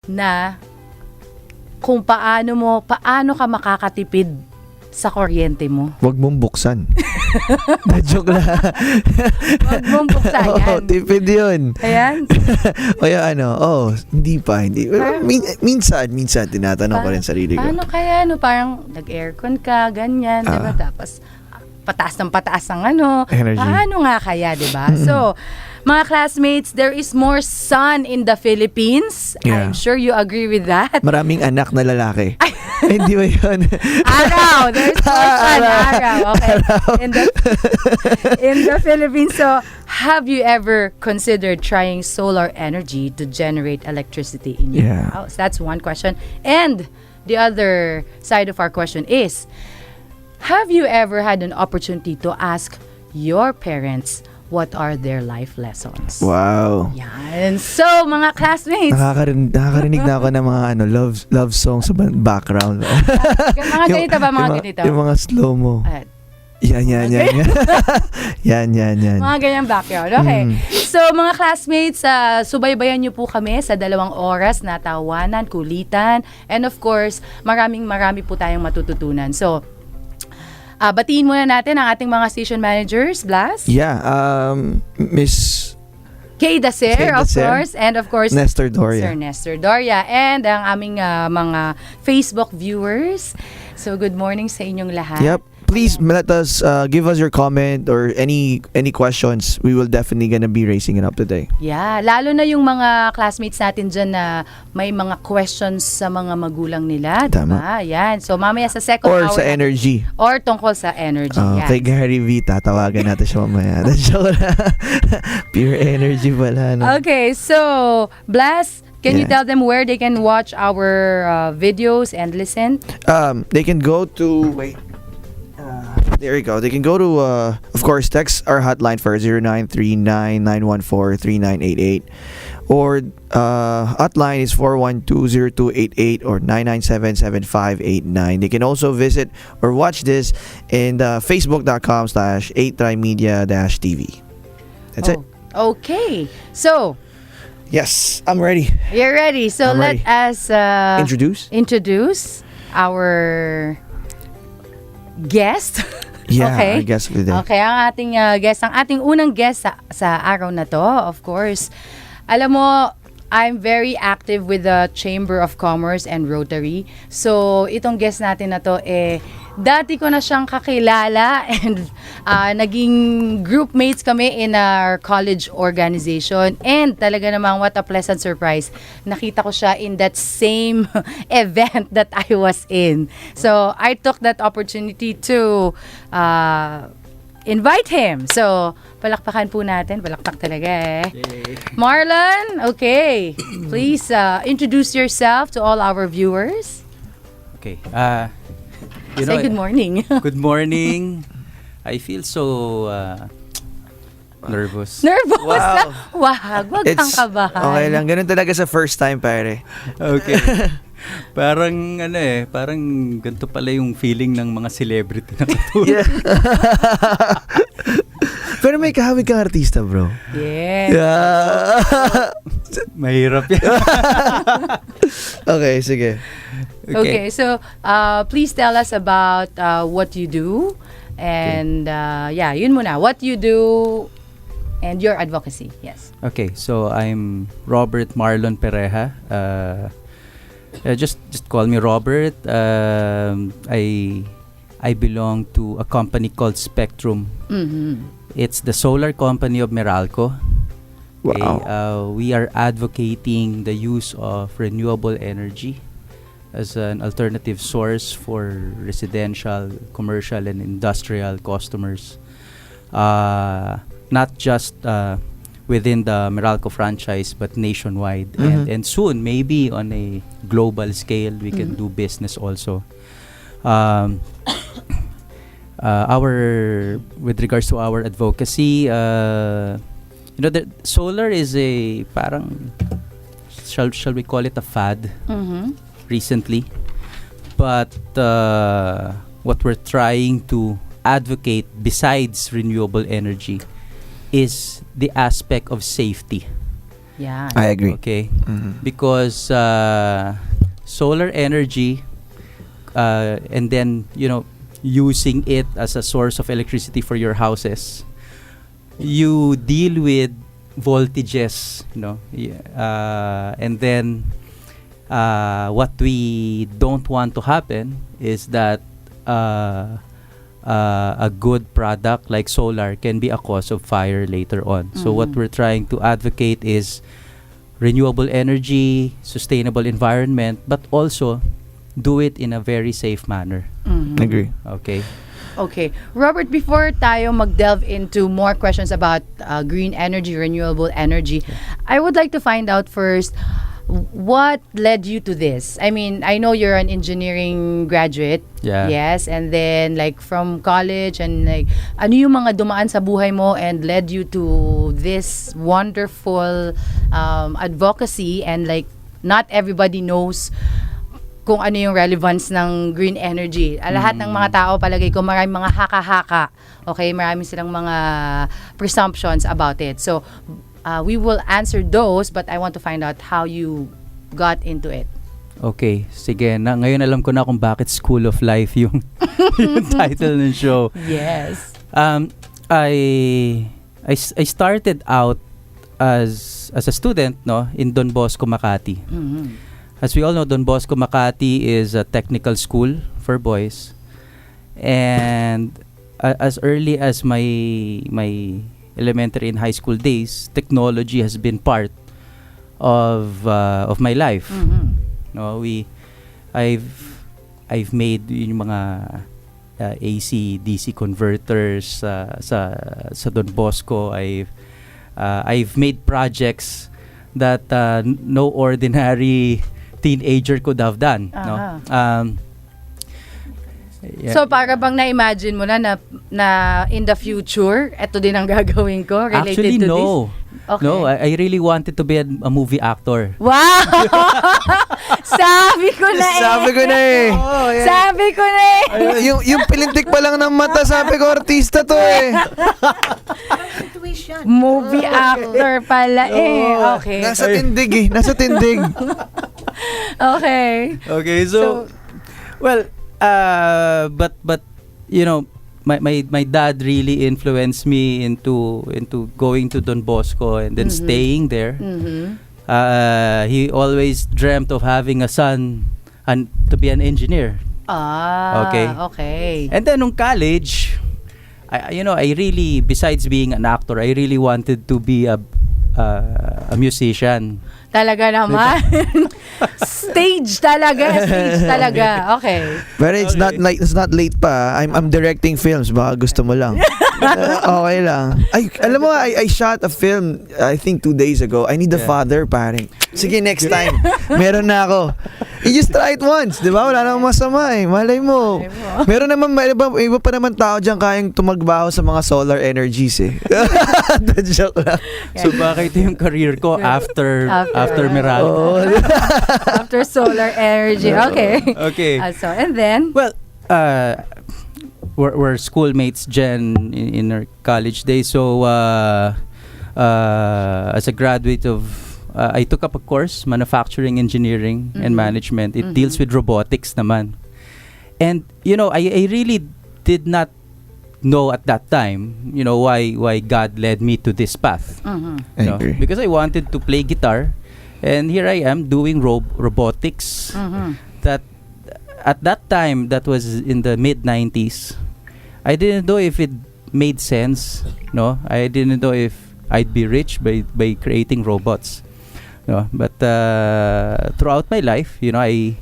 na kung paano ka makakatipid sa kuryente mo. Huwag mong buksan. Na-joke lang. Huwag mong buksan yan. Tipid yun. Ayan. Kaya hindi pa. Minsan, tinatanong ko rin sarili ko. Paano kaya, parang nag-aircon ka, ganyan, diba? Tapos, pataas ang energy. Paano nga kaya, diba? So, mga classmates, there is more sun in the Philippines. Yeah. I'm sure you agree with that. Maraming anak na lalaki. Hindi ba yun? Araw. There's more sun. Araw. Okay. In the Philippines. So, have you ever considered trying solar energy to generate electricity in your house? That's one question. And the other side of our question is, have you ever had an opportunity to ask your parents what are their life lessons? Wow. Yan. So, mga classmates. Nakakarinig na ako ng mga love songs sa background. Mga ganito ba? Ganito? Yung mga slow-mo. Yan. Yan. Mga ganyang background. Okay. So, mga classmates, subaybayan niyo po kami sa 2 oras na tawanan, kulitan, and of course, marami po tayong matututunan. So, batiin muna natin ang ating mga station managers, Blas. Yeah, Miss Kay Dacer, of course, and of course, Nestor Doria. Sir Nestor Doria, and ang aming mga Facebook viewers. So, good morning sa inyong lahat. Yep. Please let us give us your comment or any questions. We will definitely gonna be raising it up today. Yeah, lalo na yung mga classmates natin dyan na may mga questions sa mga magulang nila. Tama. Diba? Yan. So, mamaya sa second hour. Or sa energy. Or tungkol sa energy. Yan. Kay Gary V, tatawagan natin siya mamaya. Pure energy pala. No? Okay, so, Blas, can you tell them where they can watch our videos and listen? They can go to... there you go. They can go to, of course, text our hotline for 0939-914-3988. Or hotline is 412-0288 or 997-7589. They can also visit or watch this in facebook.com/8trimedia-tv. That's it. Okay. So, yes, I'm ready. you're ready. So, I'm let ready. us Introduce our guest. Yeah, Okay. I guess we did. Okay, ang ating guest, ang ating unang guest sa araw na to, of course. Alam mo, I'm very active with the Chamber of Commerce and Rotary. So, itong guest natin na to, dati ko na siyang kakilala and naging group mates kami in our college organization. And talaga namang what a pleasant surprise. Nakita ko siya in that same event that I was in. So, I took that opportunity to invite him. So, palakpakan po natin. Palakpak talaga Marlon, okay. Please introduce yourself to all our viewers. Okay. Say good morning. Good morning. I feel so nervous. Nervous? Wow. Wag kang kabahan. Okay lang. Ganun talaga sa first time, pare. Okay. Parang parang ganito pala yung feeling ng mga celebrity na katulad. Pero may kahawig kang artista, bro. Yes. Yeah. Mahirap yan. Okay, sige. Okay, so please tell us about what you do and yun muna. What you do and your advocacy. Yes. Okay, so I'm Robert Marlon Pereja. Just call me Robert. I belong to a company called Spectrum. Mm-hmm. It's the solar company of Meralco. Wow. Okay, we are advocating the use of renewable energy as an alternative source for residential, commercial, and industrial customers. Not just within the Meralco franchise, but nationwide. Mm-hmm. And soon, maybe on a global scale, we can do business also. With regards to our advocacy, the solar is a parang, shall we call it a fad recently, but what we're trying to advocate besides renewable energy is the aspect of safety. Yeah. I agree. Okay? Mhm. Because solar energy, and then, using it as a source of electricity for your houses, you deal with voltages, and then what we don't want to happen is that a good product like solar can be a cause of fire later on. So what we're trying to advocate is renewable energy, sustainable environment, but also do it in a very safe manner. Agree. Okay? Okay. Robert, before tayo mag-delve into more questions about green energy, renewable energy, I would like to find out first, what led you to this? I mean, I know you're an engineering graduate. Yeah. Yes, and then like from college and like ano yung mga dumaan sa buhay mo and led you to this wonderful advocacy, and like not everybody knows kung ano yung relevance ng green energy. Lahat ng mga tao, palagay ko, maraming mga haka-haka. Okay, marami silang mga presumptions about it. So, we will answer those, but I want to find out how you got into it. Okay, sige. Ngayon alam ko na kung bakit School of Life yung, yung title ng show. Yes. I started out as a student, in Don Bosco, Makati. As we all know, Don Bosco, Makati is a technical school for boys. And as early as my elementary and high school days, technology has been part of my life. I've made yung mga AC DC converters sa Don Bosco. I've made projects that no ordinary teenager could have done. Yeah. So, para bang na-imagine mo na in the future, eto din ang gagawin ko related Actually, to no. this? Okay. No, I really wanted to be a movie actor. Wow! Sabi ko na eh! Sabi ko na eh. Sabi ko na eh! yung pilintik pa lang ng mata, sabi ko, artista to eh. Movie actor pala eh. Okay. Nasa tindig eh. Nasa tindig. Okay. Okay, so well, but my dad really influenced me into going to Don Bosco and then staying there. He always dreamt of having a son and to be an engineer. Okay. And then nung college, I really, besides being an actor, I really wanted to be a musician. Talaga naman. Stage talaga. Okay. But it's not late pa. I'm directing films. Baka gusto mo lang. Okay lang. Ay, alam mo, I shot a film, I think 2 days ago. I need a father, paring. Sige, next time. Meron na ako. You just try it once, di ba? Wala namang masama eh. Malay mo. Meron naman, iba pa naman tao dyan kayang tumagbaho sa mga solar energies eh. Joke lang. So baka ito yung career ko after Meralco. After solar energy. Okay. Okay. So, and then? Well, we're schoolmates, Jen, in her college days. So, as a graduate of, I took up a course, manufacturing engineering and management. It deals with robotics naman. And, I really did not know at that time, why God led me to this path. I agree. Because I wanted to play guitar. And here I am doing robotics. That at that time, that was in the mid-90s, I didn't know if it made sense. I didn't know if I'd be rich by creating robots. But throughout my life, I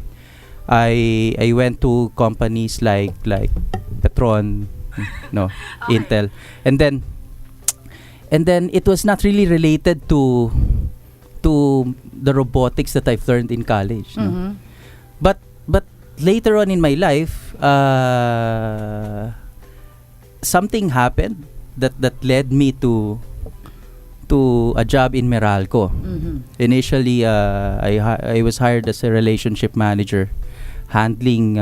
went to companies like Petron, Intel, and then it was not really related to the robotics that I've learned in college. But later on in my life, something happened that led me to a job in Meralco. Initially, I was hired as a relationship manager, handling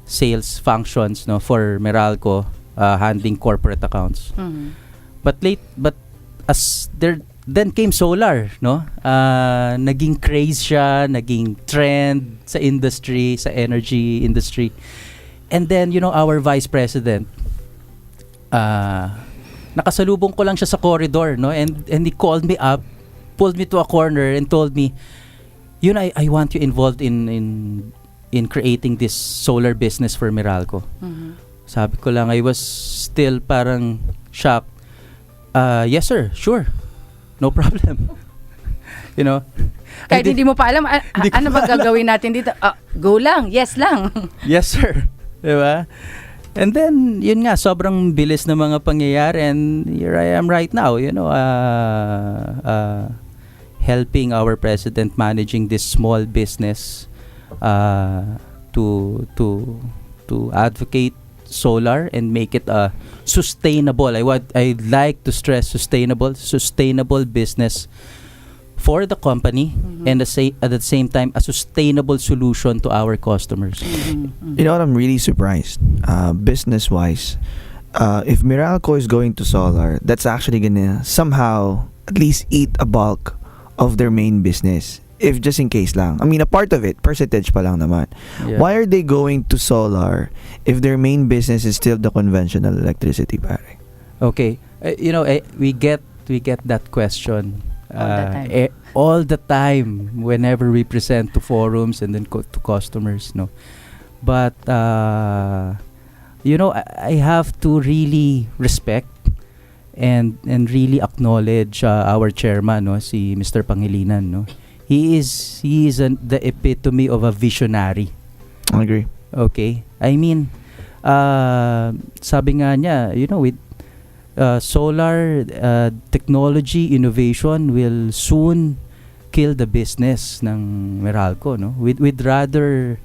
sales functions, for Meralco, handling corporate accounts. But as then came solar, no? Naging craze siya, naging trend sa industry, sa energy industry. And then, our vice president, nakasalubong ko lang siya sa corridor, no? And he called me up, pulled me to a corner and told me, I want you involved in creating this solar business for Meralco. Sabi ko lang, I was still parang shocked. Yes sir, sure. No problem. Kahit hindi mo pa alam, ano ba gagawin natin dito? Go lang, yes lang. Yes sir. Diba? And then, yun nga, sobrang bilis ng mga pangyayari, and here I am right now, helping our president managing this small business to advocate solar and make it a sustainable. I'd like to stress sustainable business for the company, and at the same time a sustainable solution to our customers. You know what? I'm really surprised. Business wise, if Meralco is going to solar, that's actually gonna somehow at least eat a bulk of their main business. If just in case lang. I mean, a part of it, percentage pa lang naman. Yeah. Why are they going to solar if their main business is still the conventional electricity, pare? Okay, we get that question All the time. all the time whenever we present to forums and then to customers, no. But I have to really respect and really acknowledge our chairman, no, si Mr. Pangilinan, no. He is the epitome of a visionary. I agree. Okay, I mean, sabi nga niya, with solar technology innovation will soon kill the business ng Meralco, no. We'd rather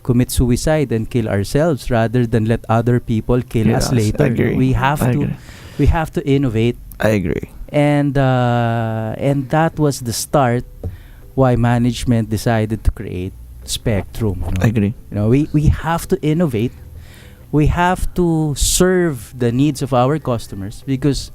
commit suicide and kill ourselves rather than let other people kill us later. I agree. We have to innovate. I agree. And that was the start why management decided to create Spectrum. I agree. We have to innovate. We have to serve the needs of our customers because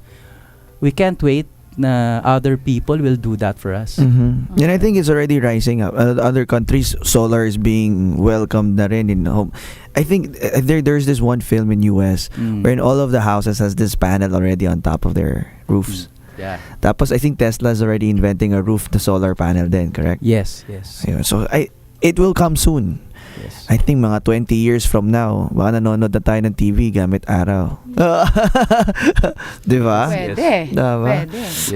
we can't wait na other people will do that for us. And I think it's already rising up. Other countries, solar is being welcomed na rin in home. I think there's this one film in US wherein all of the houses has this panel already on top of their roofs. Yeah. Tapos I think Tesla's already inventing a roof to solar panel then, correct? Yes. Ayun. So it will come soon. Yes. I think mga 20 years from now, baka nanonood na tayo ng TV gamit araw. Di ba? Pwede. Diba? Pwede. Yes.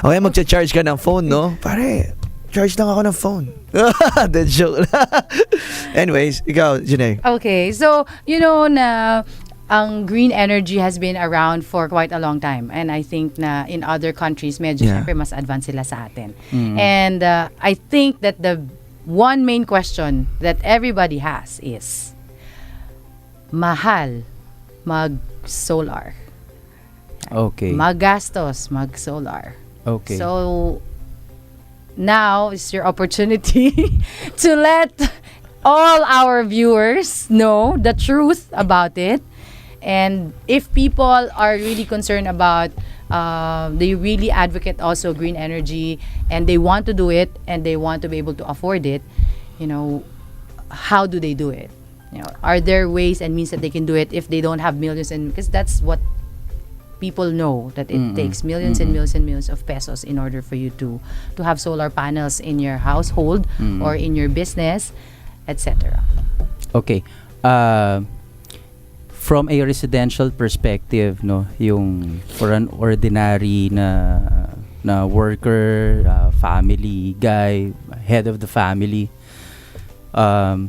Okay, magcha-charge ka ng phone, no? Pare, charge lang ako ng phone. That joke. Anyways, ikaw, Janae. Okay, so na ang green energy has been around for quite a long time, and I think na in other countries medyo syempre mas advanced sila sa atin. And I think that the one main question that everybody has is mahal mag-solar. Okay. Magastos mag-solar. Okay. So now is your opportunity to let all our viewers know the truth about it. And if people are really concerned about, they really advocate also green energy and they want to do it and they want to be able to afford it, how do they do it? Are there ways and means that they can do it if they don't have millions? And because that's what people know, that it takes millions and millions and millions of pesos in order for you to have solar panels in your household or in your business, etc. Okay. From a residential perspective, no, yung for an ordinary na worker, family guy, head of the family, the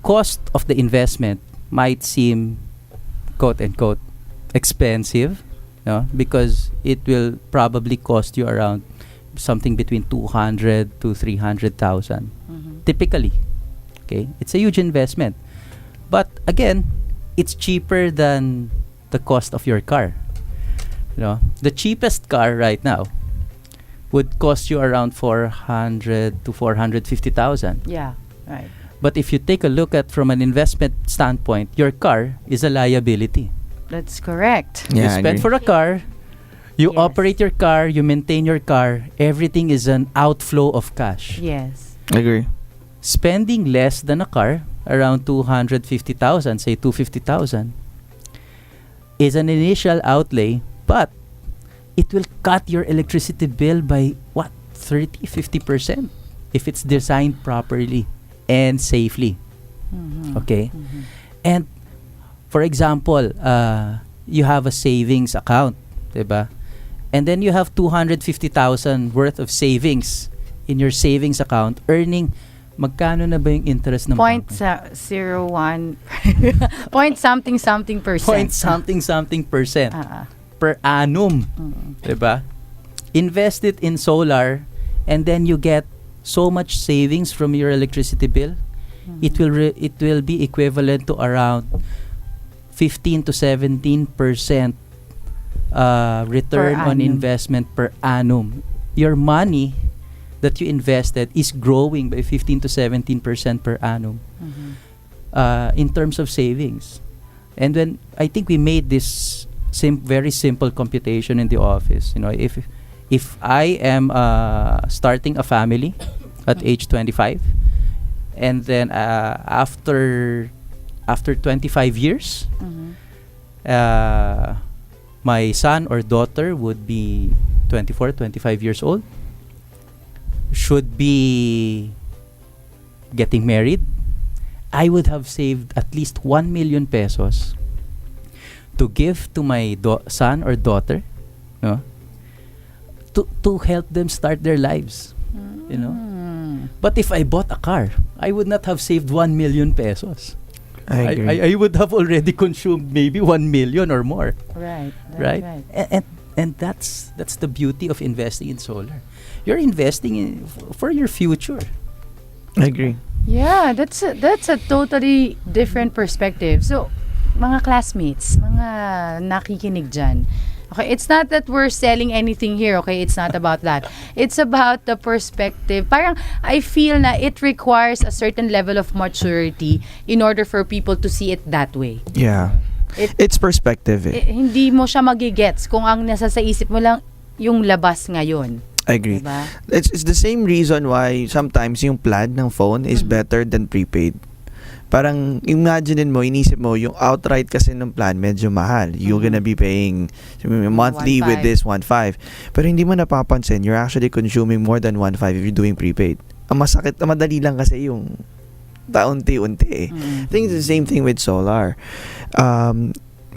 cost of the investment might seem quote unquote expensive, no, because it will probably cost you around something between 200 to 300,000 typically. Okay, it's a huge investment. But again, it's cheaper than the cost of your car. The cheapest car right now would cost you around 400 to 450,000. Yeah, right. But if you take a look at from an investment standpoint, your car is a liability. That's correct. Yeah, You I spend agree. for a car, You Yes. operate your car, you maintain your car, everything is an outflow of cash. Yes. Agree. Spending less than a car, around 250,000, say 250,000, is an initial outlay, but it will cut your electricity bill by what, 30-50% if it's designed properly and safely. Mhm. Okay? Mhm. And for example, you have a savings account, diba? And then you have 250,000 worth of savings in your savings account, earning magkano na ba yung interest ng Point bangko? 01 point something percent. Point something percent Ah, per annum, mm. diba? Invest it in solar, and then you get so much savings from your electricity bill. It will be equivalent to around 15 to 17% return Per on annum. investment per annum. Your money that you invested is growing by 15 to 17% per annum Mhm. in terms of savings. And when I think we made this very simple computation in the office, you know, if I am starting a family at age 25, and then after 25 years, Mhm. my son or daughter would be 24, 25 years old, should be getting married, I would have saved at least 1 million pesos to give to my son or daughter, no? To help them start their lives, you know. Mm. But if I bought a car, I would not have saved 1 million pesos. I agree. I would have already consumed maybe 1 million or more, Right. right? And that's the beauty of investing in solar. You're investing in for your future. I agree. Yeah, that's a totally different perspective. So, mga classmates, mga nakikinig dyan, okay, it's not that we're selling anything here, okay? It's not about that. It's about the perspective. Parang, I feel na it requires a certain level of maturity in order for people to see it that way. Yeah. It's perspective Hindi mo siya magigets kung ang nasa sa isip mo lang yung labas ngayon. I agree. Diba? It's the same reason why sometimes yung plan ng phone is better than prepaid. Parang imagine mo, inisip mo, yung outright kasi ng plan medyo mahal. You're gonna be paying monthly with 1.5. this 1.5. Pero hindi mo napapansin, you're actually consuming more than 1.5 if you're doing prepaid. Ang masakit, ang madali lang kasi yung taunti-unti eh. I think it's the same thing with solar.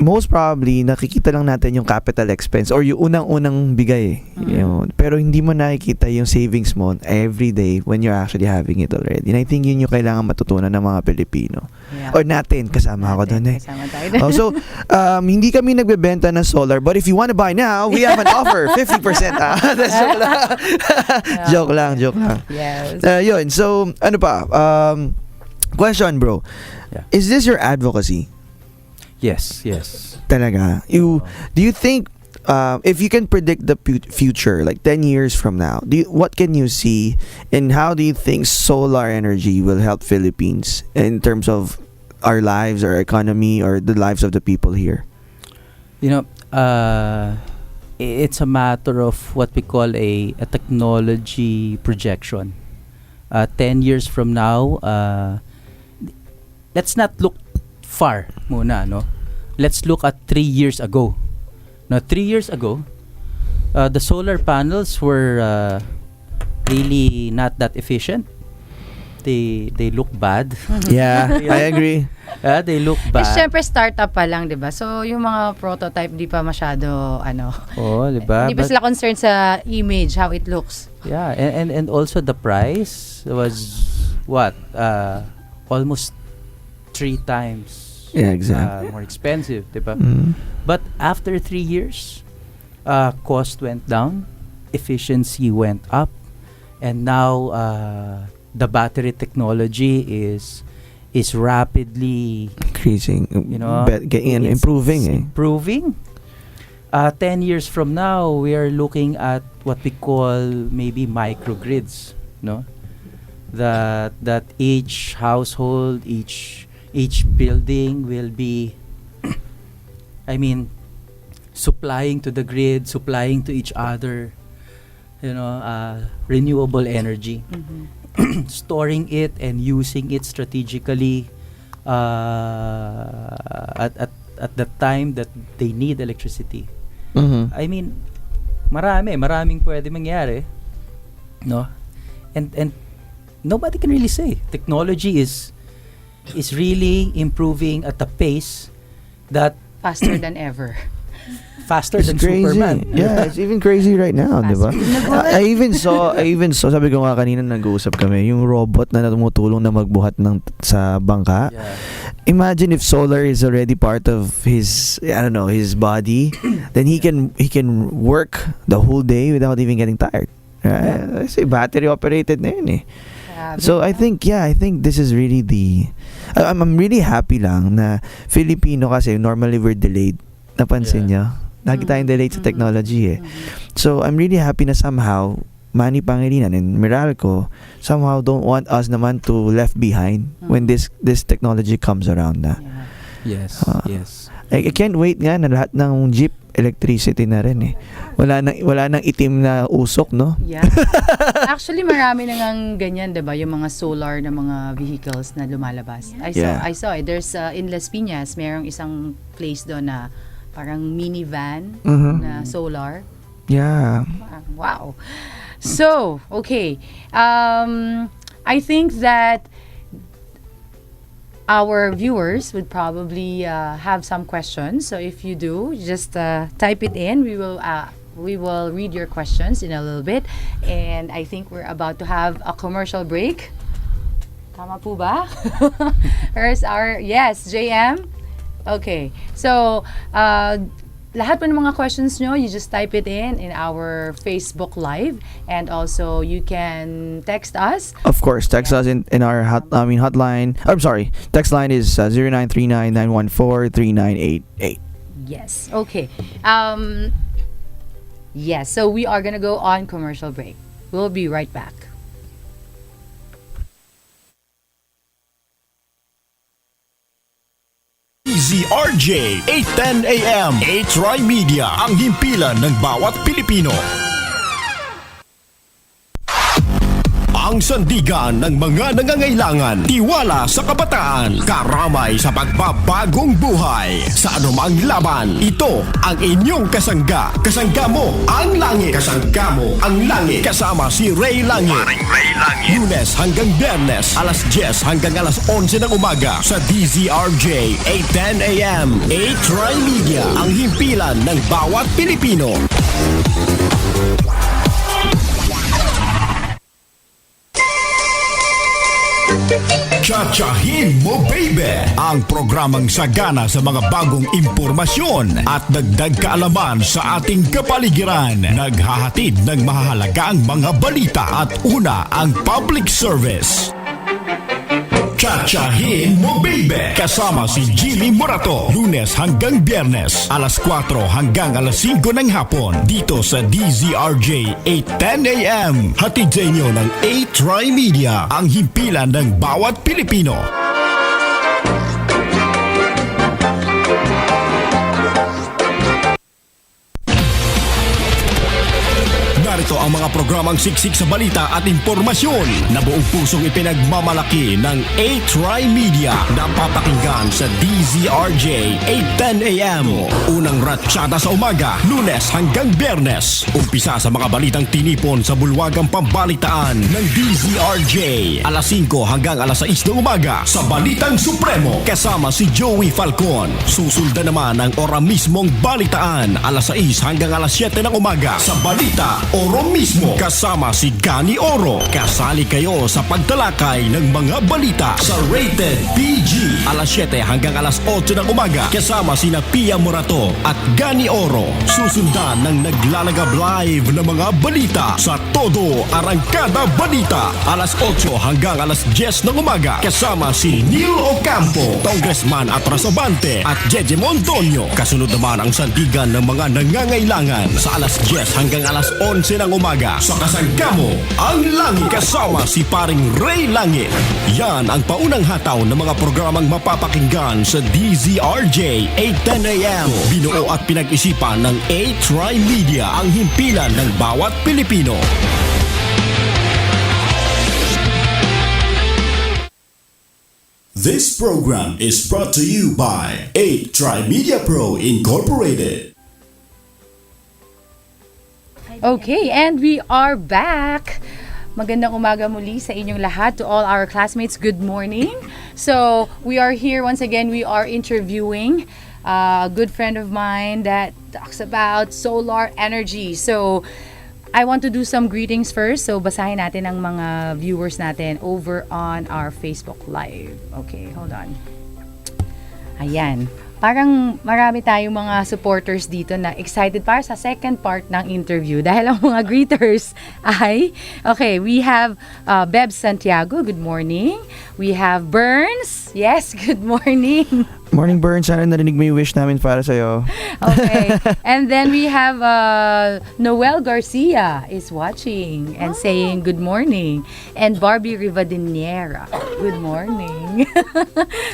Most probably, nakikita lang natin yung capital expense or yung unang-unang bigay. Yun. Pero hindi mo nakikita yung savings mo every day when you're actually having it already. And I think yun yung kailangan matutunan ng mga Pilipino. Yeah. Or natin, kasama ako doon eh. Kasama tayo dun. So, hindi kami nagbebenta ng solar, but if you want to buy now, we have an offer, 50%. That's joke lang. Joke lang. Yes. Yun, so, ano pa? Question, bro. Yeah. Is this your advocacy? Yes. Talaga. Do you think if you can predict the future, like 10 years from now, what can you see and how do you think solar energy will help Philippines in terms of our lives, our economy, or the lives of the people here? You know, it's a matter of what we call a technology projection. 10 years from now, let's not look far muna, no? Let's look at 3 years ago. Now, 3 years ago, the solar panels were really not that efficient. They look bad. Yeah, I agree. They look bad. Siyempre, startup pa lang, di ba? So, yung mga prototype, di pa masyado, Oh, diba? Hindi pa But- sila concerned sa image, how it looks. Yeah, and also the price was what? Almost 3 times Yeah, exactly. more expensive, diba? Mm. But after 3 years, cost went down, efficiency went up, and now the battery technology is rapidly, Increasing, you know, getting and it's improving. improving. 10 years from now, we are looking at what we call maybe microgrids, no? That each household, each building will be, I mean, supplying to the grid, supplying to each other, renewable energy, storing it and using it strategically at the time that they need electricity. Mhm. I mean, maraming pwede mangyari, no? And nobody can really say. Technology is really improving at a pace that Faster than ever. faster It's than crazy. Superman. Yeah, it's even crazy right now, di ba? I even saw, sabi ko nga kanina nag-uusap kami, yung robot na tumutulong na magbuhat sa bangka. Yeah. Imagine if solar is already part of his, I don't know, his body, then he can work the whole day without even getting tired. Right? Kasi battery operated na yun eh. So I think this is really I'm really happy lang na Filipino kasi normally we're delayed. Napansin niyo? Lagi tayong delayed sa technology eh. So I'm really happy na somehow Manny Pangilinan and Meralco somehow don't want us naman to left behind when this technology comes around na. Yes. Yes. I can't wait nga na lahat ng jeep electricity na rin eh. Wala nang itim na usok, no? Yeah. Actually, marami na ngang ganyan, 'di ba? Yung mga solar na mga vehicles na lumalabas. I saw it. There's in Las Piñas, merong isang place doon na parang minivan na solar. Yeah. Wow. So, okay. I think that our viewers would probably have some questions. So if you do, just type it in. We will read your questions in a little bit. And I think we're about to have a commercial break. Tama po ba? Here's yes, JM? Okay. So, lahat po ng mga questions nyo, you just type it in our Facebook Live, and also you can text us. Of course, text us in our hotline. I'm sorry, text line is 0939-914-3988. Yes. Okay. Yes. So we are gonna go on commercial break. We'll be right back. DZRJ 810 AM A-Try Media, ang himpilan ng bawat Pilipino. Ang sandigan ng mga nangangailangan, tiwala sa kabataan, karamay sa pagbabagong buhay. Sa anumang laban, ito ang inyong kasangga. Kasangga mo ang langit. Kasangga mo ang langit. Kasama si Ray Langit. Lunes hanggang Biyernes, alas 10 hanggang alas 11 ng umaga sa DZRJ 810 AM. A-Try Media, ang himpilan ng bawat Pilipino. Tsahtsahin mo, baby! Ang programang sagana sa mga bagong impormasyon at dagdag kaalaman sa ating kapaligiran. Naghahatid ng mahahalagang mga balita at una ang public service. Tsahtsahin mo, baby! Kasama si Jimmy Morato. Lunes hanggang Biyernes, alas 4 hanggang alas 5 ng hapon. Dito sa DZRJ 810 AM. Hatid sa inyo ng A-Try Media, ang himpilan ng bawat Pilipino. Narito ang mga programang siksik sa balita at impormasyon na buong pusong ipinagmamalaki ng A-Try Media. Napapakinggan sa DZRJ 810 AM. Unang ratsyada sa umaga, Lunes hanggang Biyernes. Umpisa sa mga balitang tinipon sa bulwagang pambalitaan ng DZRJ. Alas 5 hanggang alas 6 ng umaga sa Balitang Supremo kasama si Joey Falcon. Susundan naman ang ora mismong balitaan. Alas 6 hanggang alas 7 ng umaga sa Balita Oro mismo kasama si Gani Oro. Kasali kayo sa pagtalakay ng mga balita sa Rated PG. Alas 7 hanggang alas 8 ng umaga kasama sina Pia Morato at Gani Oro. Susundan ng naglalagab live ng mga balita sa Todo Arangkada Balita. Alas 8 hanggang alas 10 ng umaga kasama si Neil Ocampo, Congressman Atrasabante at Jeje Montonyo. Kasunod naman ang sandigan ng mga nangangailangan sa alas 10 hanggang alas 11 ng ng umaga sa Kasangkamo ang Langit kasama si paring Ray Langit. Yan ang paunang hataw ng mga programang mapapakinggan sa DZRJ 8:10 AM. Binuo at pinag-isipan ng A-Try Media, ang himpilan ng bawat Pilipino. This program is brought to you by 8 Media Pro Incorporated. Okay, and we are back. Magandang umaga muli sa inyong lahat. To all our classmates, good morning. So, we are here once again. We are interviewing a good friend of mine that talks about solar energy. So, I want to do some greetings first. So, basahin natin ang mga viewers natin over on our Facebook Live. Okay, hold on. Ayan. Parang marami tayong mga supporters dito na excited para sa second part ng interview dahil ang mga greeters ay, okay, we have Beb Santiago, good morning. We have Burns, yes, good morning. Morning, Burn. Sana narinig mo yung wish namin para sa'yo. Okay, and then we have Noel Garcia is watching and saying good morning. And Barbie Rivadiniera, good morning.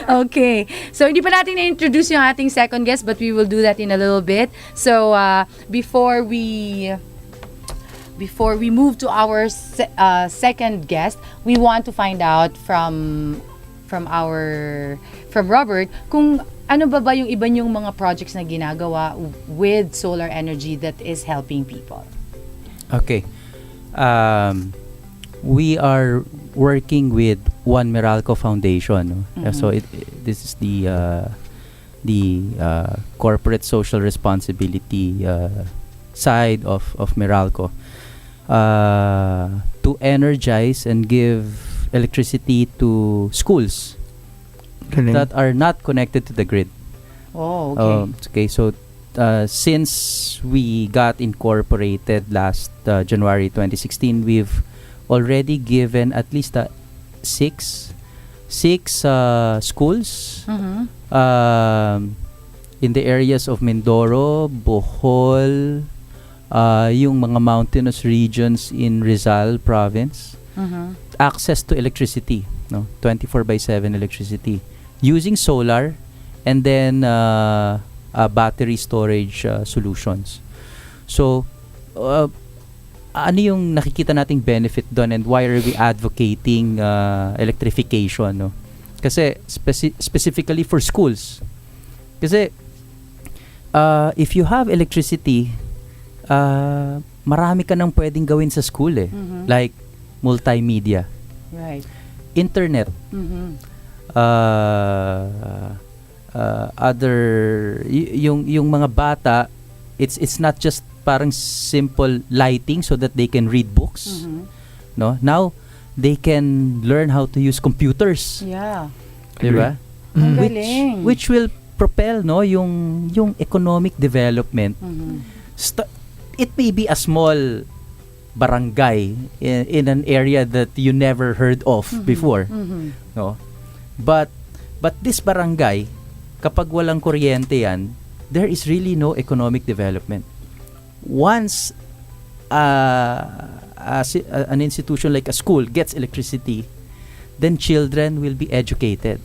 Okay, so hindi pa natin na-introduce yung ating second guest but we will do that in a little bit. So, before we move to our second guest, we want to find out from Robert kung ano ba yung iba yung mga projects na ginagawa with solar energy that is helping people. Okay. We are working with One Meralco Foundation. No? So this is the corporate social responsibility side of Meralco to energize and give electricity to schools that are not connected to the grid. Oh, okay. Okay, so since we got incorporated last January 2016, we've already given at least six schools in the areas of Mindoro, Bohol, yung mga mountainous regions in Rizal province, access to electricity, 24/7 electricity using solar and then battery storage solutions. So, ano yung nakikita nating benefit doon and why are we advocating electrification? No? Kasi specifically for schools. Kasi if you have electricity, marami ka nang pwedeng gawin sa school like multimedia, Right. internet, other yung mga bata, it's not just parang simple lighting so that they can read books. No, now they can learn how to use computers. Yeah. Diba? Ang galing. Which will propel yung economic development. It may be a small barangay in an area that you never heard of before, no, but this barangay, kapag walang kuryente yan, there is really no economic development. Once an institution like a school gets electricity, then children will be educated,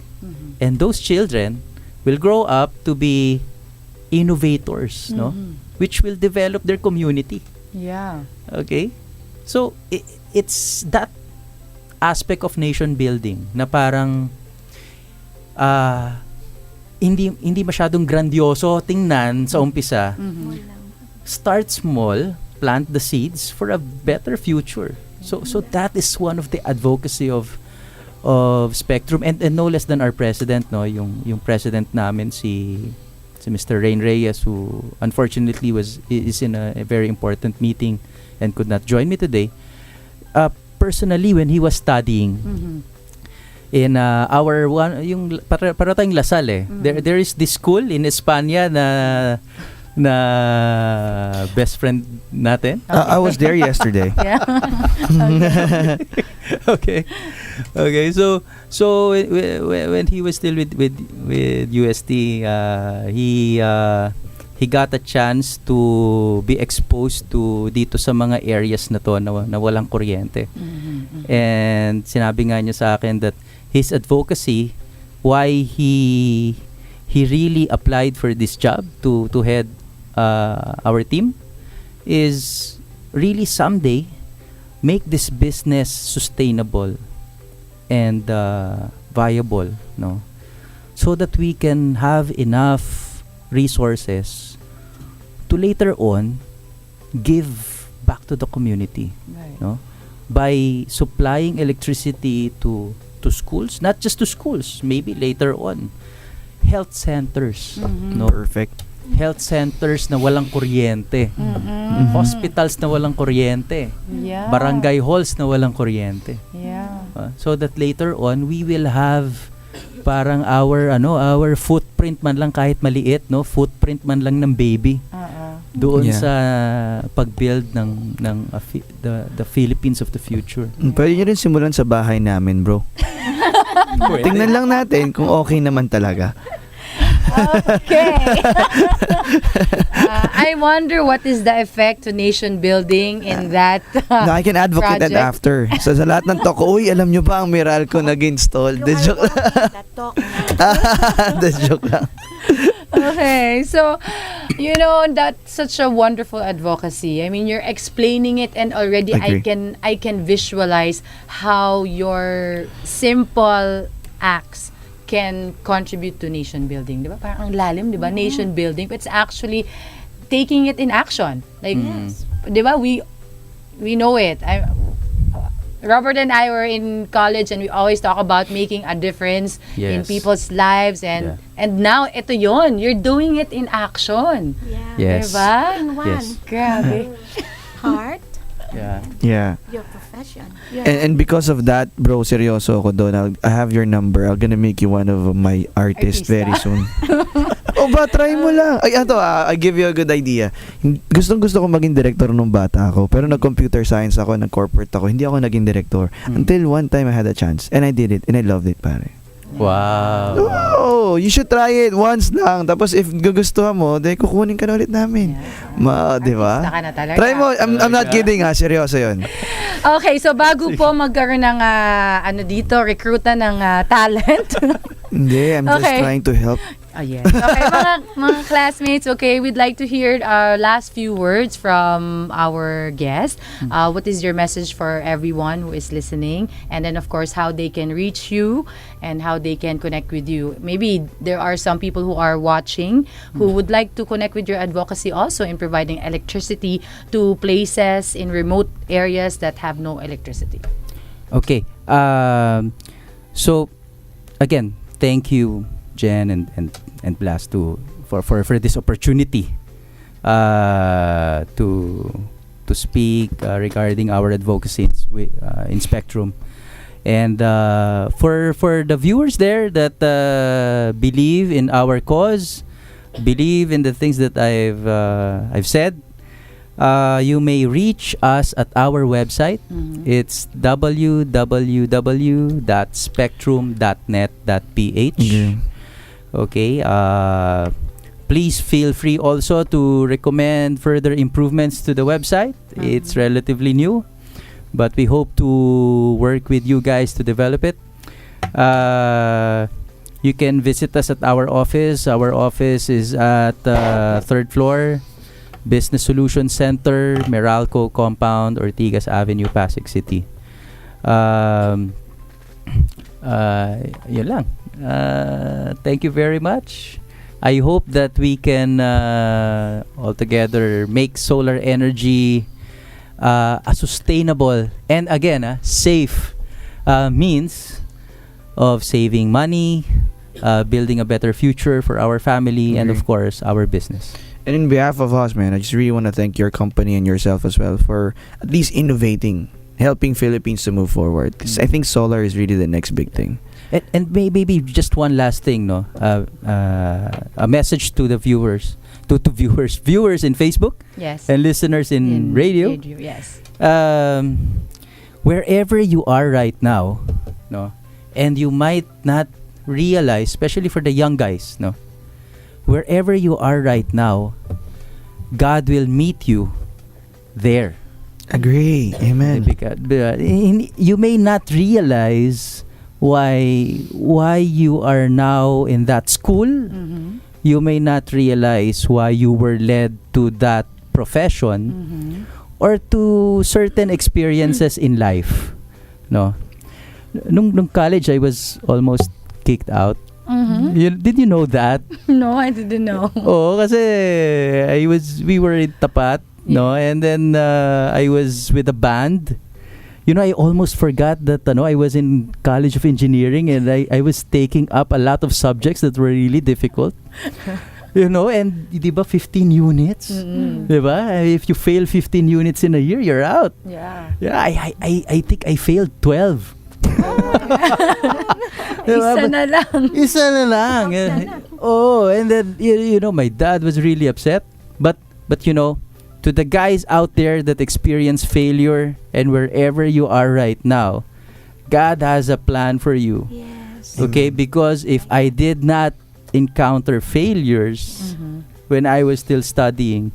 and those children will grow up to be innovators, no, which will develop their community. Yeah. Okay? So, it's that aspect of nation building na parang hindi masyadong grandioso tingnan sa umpisa. Start small, plant the seeds for a better future. So that is one of the advocacy of Spectrum and no less than our president, no, yung president namin si Mr. Rain Reyes, who unfortunately is in a very important meeting and could not join me today. Personally, when he was studying in our one, yung para tayong Lasal there is this school in Espanya na best friend natin. I was there yesterday. Yeah. Okay. So when he was still with UST, he he got a chance to be exposed to dito sa mga areas na to na walang kuryente. And sinabi nga niya sa akin that his advocacy, why he really applied for this job to head our team, is really someday make this business sustainable and viable, no, so that we can have enough resources to later on give back to the community, Right. no, by supplying electricity to schools, not just to schools, maybe later on health centers, no, Perfect. health centers na walang kuryente, hospitals na walang kuryente, Yeah. barangay halls na walang kuryente. Yeah. So that later on we will have parang our footprint man lang kahit maliit, no, footprint man lang ng baby doon Yeah. sa pag-build ng the Philippines of the future. Pwede nyo rin simulan sa bahay namin, bro. Tingnan lang natin kung okay naman talaga. Okay. I wonder what is the effect to nation building in that No, I can advocate that project. after. So, sa lahat ng talk, uy, alam nyo ba ang Meralco nag-install? The joke lang. The joke lang. Okay, so that's such a wonderful advocacy. I mean, you're explaining it, and already Agree. I can visualize how your simple acts can contribute to nation building. 'Di ba? Parang ang lalim, 'di ba? Nation building, but it's actually taking it in action. Like, 'di ba? We know it. Robert and I were in college, and we always talk about making a difference in Yes. people's lives, and now ito yon, you're doing it in action. Yes. Diba? In one. Yes. Grabe. Heart, Yeah. Yeah. your profession. And because of that, bro, seryoso ako doon. I have your number. I'm gonna make you one of my artists Artista? very soon. O ba, try mo lang. Ay, I give you a good idea. Gusto ko maging director nung bata ako. Pero nag-computer science ako, nag-corporate ako. Hindi ako naging director. Until one time I had a chance. And I did it. And I loved it, pare. Wow. Oh, you should try it once lang. Tapos if gugustuhan mo, then kukunin ka na ulit namin. Di ba? Artista ka na talaga. Try mo. I'm not kidding ha. Seryoso yun. Okay, so bago po magkaroon ng recruitan ng talent. Hindi, I'm just Okay. trying to help. Yes. Okay, mga classmates, okay, we'd like to hear our last few words from our guest. What is your message for everyone who is listening? And then, of course, how they can reach you and how they can connect with you. Maybe there are some people who are watching who would like to connect with your advocacy also in providing electricity to places in remote areas that have no electricity. Okay. So again, thank you, Jen and Blas, for this opportunity to speak regarding our advocacy in Spectrum. And for the viewers there that believe in our cause, believe in the things that I've said, you may reach us at our website. It's www.spectrum.net.ph. Okay. Please feel free also to recommend further improvements to the website. It's relatively new, but we hope to work with you guys to develop it. You can visit us at our office. Our office is at third floor, Business Solutions Center, Meralco Compound, Ortigas Avenue, Pasig City. Yun lang. Thank you very much. I hope that we can altogether make solar energy a sustainable and again safe means of saving money, building a better future for our family, and of course our business. And in behalf of us, man, I just really want to thank your company and yourself as well for at least innovating, helping Philippines to move forward. Because I think solar is really the next big thing. And maybe just one last thing, no? A message to the viewers, viewers in Facebook, Yes. and listeners in radio. Yes. Wherever you are right now, no, and you might not realize, especially for the young guys, no, wherever you are right now, God will meet you there. Agree. Amen. Because, you may not realize why you are now in that school. Mhm. You may not realize why you were led to that profession Mhm. or to certain experiences in life. No. Nung college, I was almost kicked out. Mhm. Did you know that? No, I didn't know. Oo, kasi we were in Tapat, no? And then I was with a band. You know, I almost forgot that I was in College of Engineering, and I was taking up a lot of subjects that were really difficult. You know, and di ba 15 units? Mm-mm. Di ba? If you fail 15 units in a year, you're out. Yeah. Yeah, I think I failed 12. Diba? Isa na lang. Isa na lang. Oh, and then you know, my dad was really upset. But you know, to the guys out there that experience failure and wherever you are right now, God has a plan for you. Yes. Okay, because if I did not encounter failures Mhm. when I was still studying,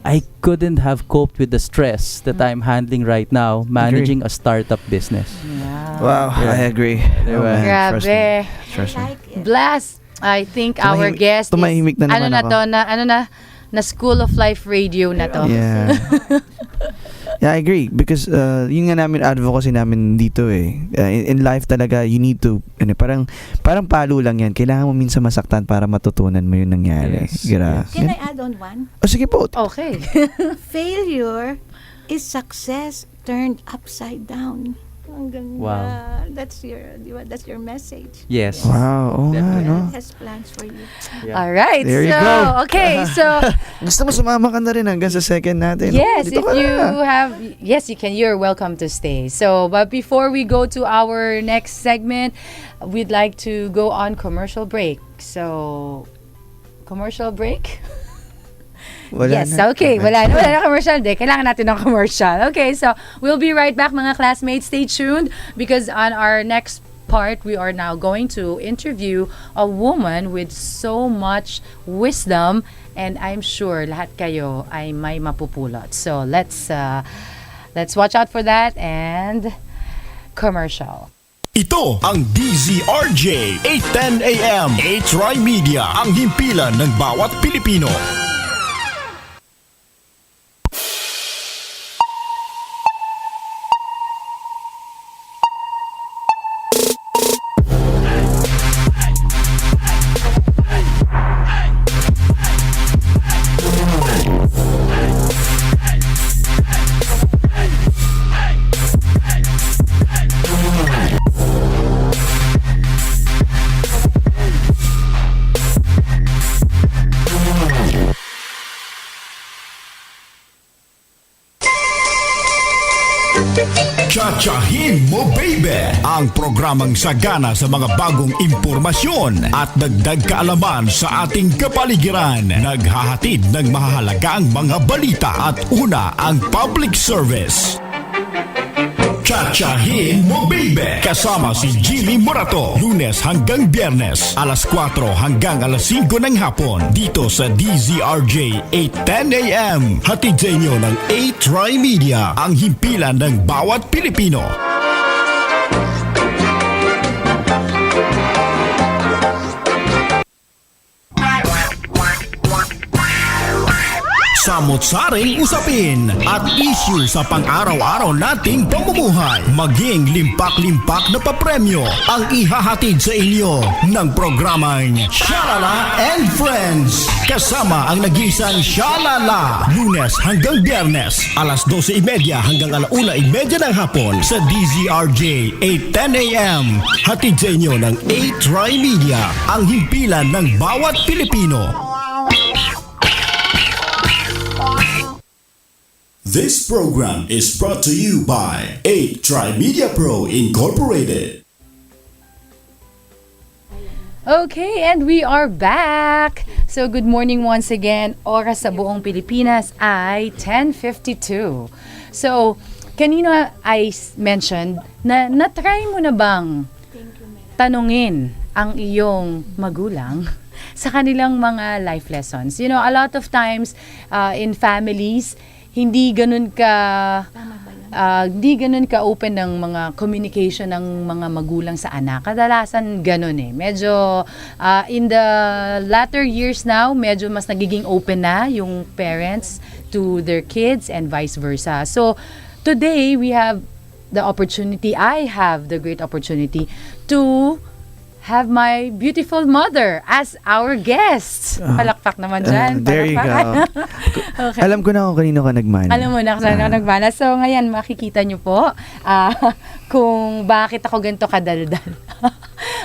I couldn't have coped with the stress that I'm handling right now, managing a startup business. Yeah. Wow, Yeah. I agree. Diba? Oh, man, trust me. Grabe. Trust me. Like it. Blast. I think our guest tumahimik na naman ako. na School of Life Radio na to. Yeah. Yeah, I agree because yun nga namin advocacy namin dito in life talaga you need to parang palo lang yan. Kailangan mo minsan masaktan para matutunan mo yung nangyari. Yes, Gira. Can I add on one? Oh, sige po. Okay. Failure is success turned upside down. Ang ganda. Wow. That's your message. Yes. Wow. Oh, nga, Definitely. no? God has plans for you. All right. There you so, go. okay. So, Gusto mo sumama ka na rin hanggang sa second natin. yes, Dito if ka you na. yes, you can. You're welcome to stay. So, but before we go to our next segment, we'd like to go on commercial break. So, commercial break? Wala yes, na. okay. Wala na commercial. Hindi, kailangan natin ng commercial. Okay, so we'll be right back, mga classmates. Stay tuned because on our next part, we are now going to interview a woman with so much wisdom, and I'm sure lahat kayo ay may mapupulot. So let's watch out for that and commercial. Ito ang DZRJ 810 AM A-Try Media, ang himpilan ng bawat Pilipino. Chachahin mo baby! Ang programang sagana sa mga bagong impormasyon at dagdag kaalaman sa ating kapaligiran. Naghahatid ng mahahalagang mga balita at una ang public service. Chachahin mo baby! Kasama si Jimmy Morato. Lunes hanggang Biyernes, alas 4 hanggang alas 5 ng hapon. Dito sa DZRJ 810 AM. Hatid sa inyo ng A-Try Media, ang himpilan ng bawat Pilipino. Samot-saring usapin at issue sa pang-araw-araw nating pamumuhay. Maging limpak-limpak na papremyo ang ihahatid sa inyo ng programang Shalala and Friends. Kasama ang nag-iisang Shalala. Lunes hanggang Biyernes, alas 12:30 hanggang 1:30 ng hapon sa DZRJ 810 AM. Hatid sa inyo ng A-Try Media, ang himpilan ng bawat Pilipino. This program is brought to you by 8Try Media Pro Incorporated. Okay, and we are back. So good morning once again. Oras sa buong Pilipinas ay 10:52. So, kanina I mentioned na na-try mo na bang tanungin ang iyong magulang sa kanilang mga life lessons. You know, a lot of times in families, hindi ganun ka Tama ba yun? hindi ganun ka-open ng mga communication ng mga magulang sa anak. Kadalasan ganun eh. Medyo in the latter years now, medyo mas nagiging open na yung parents to their kids and vice versa. So, today, we have the opportunity, I have the great opportunity to have my beautiful mother as our guest. Palakpak naman dyan. There you Palakpak. go. Okay. Alam ko na kung kanino ka nagmana. Alam mo na kung saan ako nagmana. So, ngayon, makikita nyo po kung bakit ako ganito kadaldal.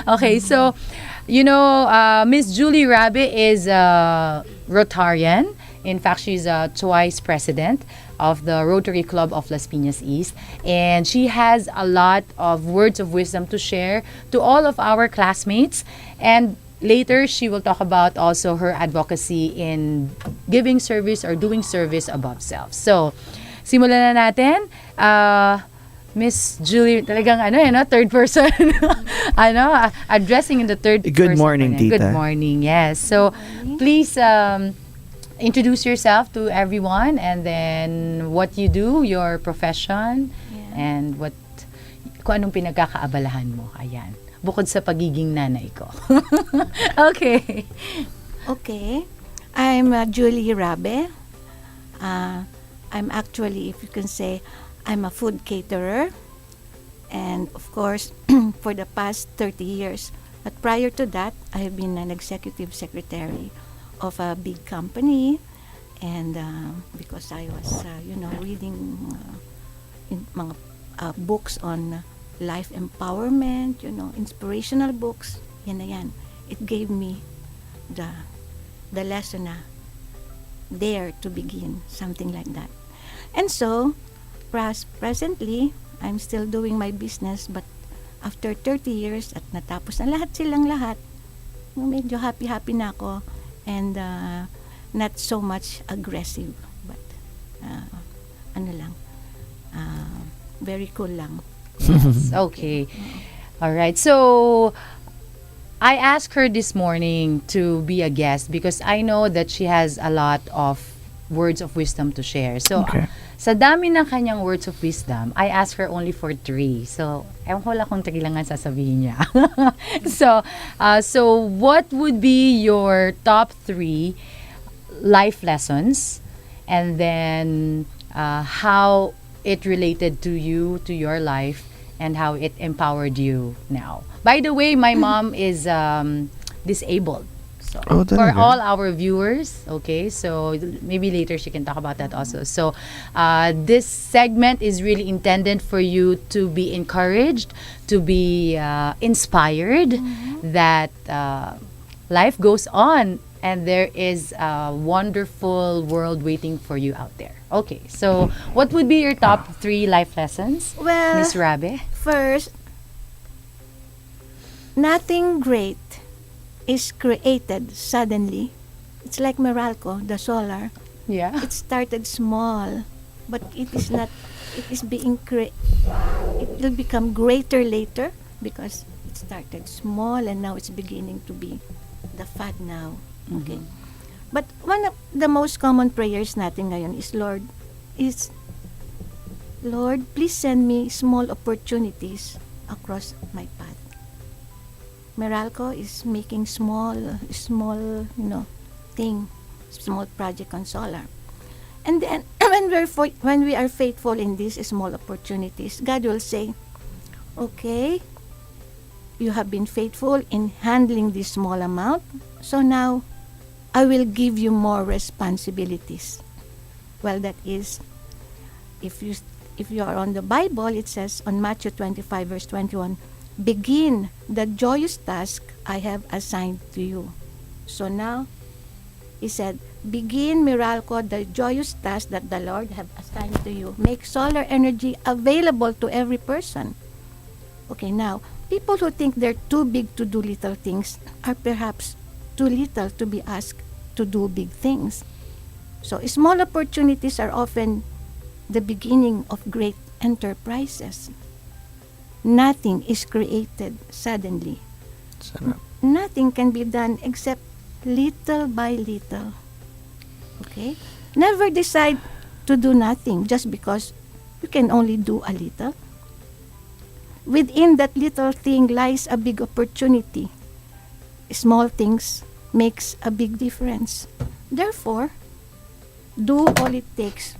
Okay, so, you know, Miss Julie Rabe is a Rotarian. In fact, she's a twice president of the Rotary Club of Las Piñas East. And she has a lot of words of wisdom to share to all of our classmates. And later, she will talk about also her advocacy in giving service or doing service above self. So, simulan na natin. Miss Julie, talagang third person. Addressing in the third person. Good morning, Tita. Good morning, yes. So, please introduce yourself to everyone and then what you do, your profession, and kung anong pinagkakaabalahan mo. Ayan. Bukod sa pagiging nanay ko. Okay. Okay. I'm Julie Rabe. I'm actually, if you can say, I'm a food caterer. And of course, for the past 30 years. But prior to that, I have been an executive secretary of a big company. And because I was, reading in mga books on life empowerment, inspirational books, yan na yan. It gave me the lesson na dare to begin, something like that. And so, presently, I'm still doing my business, but after 30 years at natapos na silang lahat, medyo happy na ako and not so much aggressive, but very cool lang. Yes, okay. All right. So, I asked her this morning to be a guest because I know that she has a lot of words of wisdom to share. So, Okay. sa dami ng kanyang words of wisdom, I asked her only for 3. So, ewan ko lang kung 3 lang ang sasabihin niya. So what would be your top 3 life lessons and then how it related to you, to your life, and how it empowered you now? By the way, my mom is disabled. So, Oh, for talaga? all our viewers, okay, so maybe later she can talk about that also. So, this segment is really intended for you to be encouraged, to be inspired that life goes on and there is a wonderful world waiting for you out there. Okay, so what would be your top 3 life lessons, Well, Miss Rabe? first, nothing great is created suddenly. It's like Meralco, the solar. Yeah. It started small, but it is not. It is being it will become greater later because it started small and now it's beginning to be the fad now. Okay. But one of the most common prayers natin ngayon is Lord, please send me small opportunities across my path. Meralco is making small, thing, small project on solar. And then when we are faithful in these small opportunities, God will say, okay, you have been faithful in handling this small amount, so now I will give you more responsibilities. Well, that is, if you are on the Bible, it says on Matthew 25 verse 21, begin the joyous task I have assigned to you. So now, he said, begin, Meralco, the joyous task that the Lord have assigned to you. Make solar energy available to every person. Okay, now, people who think they're too big to do little things are perhaps too little to be asked to do big things. So, small opportunities are often the beginning of great enterprises. Nothing is created suddenly. Sarap. Nothing can be done except little by little. Okay? Never decide to do nothing just because you can only do a little. Within that little thing lies a big opportunity. Small things makes a big difference. Therefore, do all it takes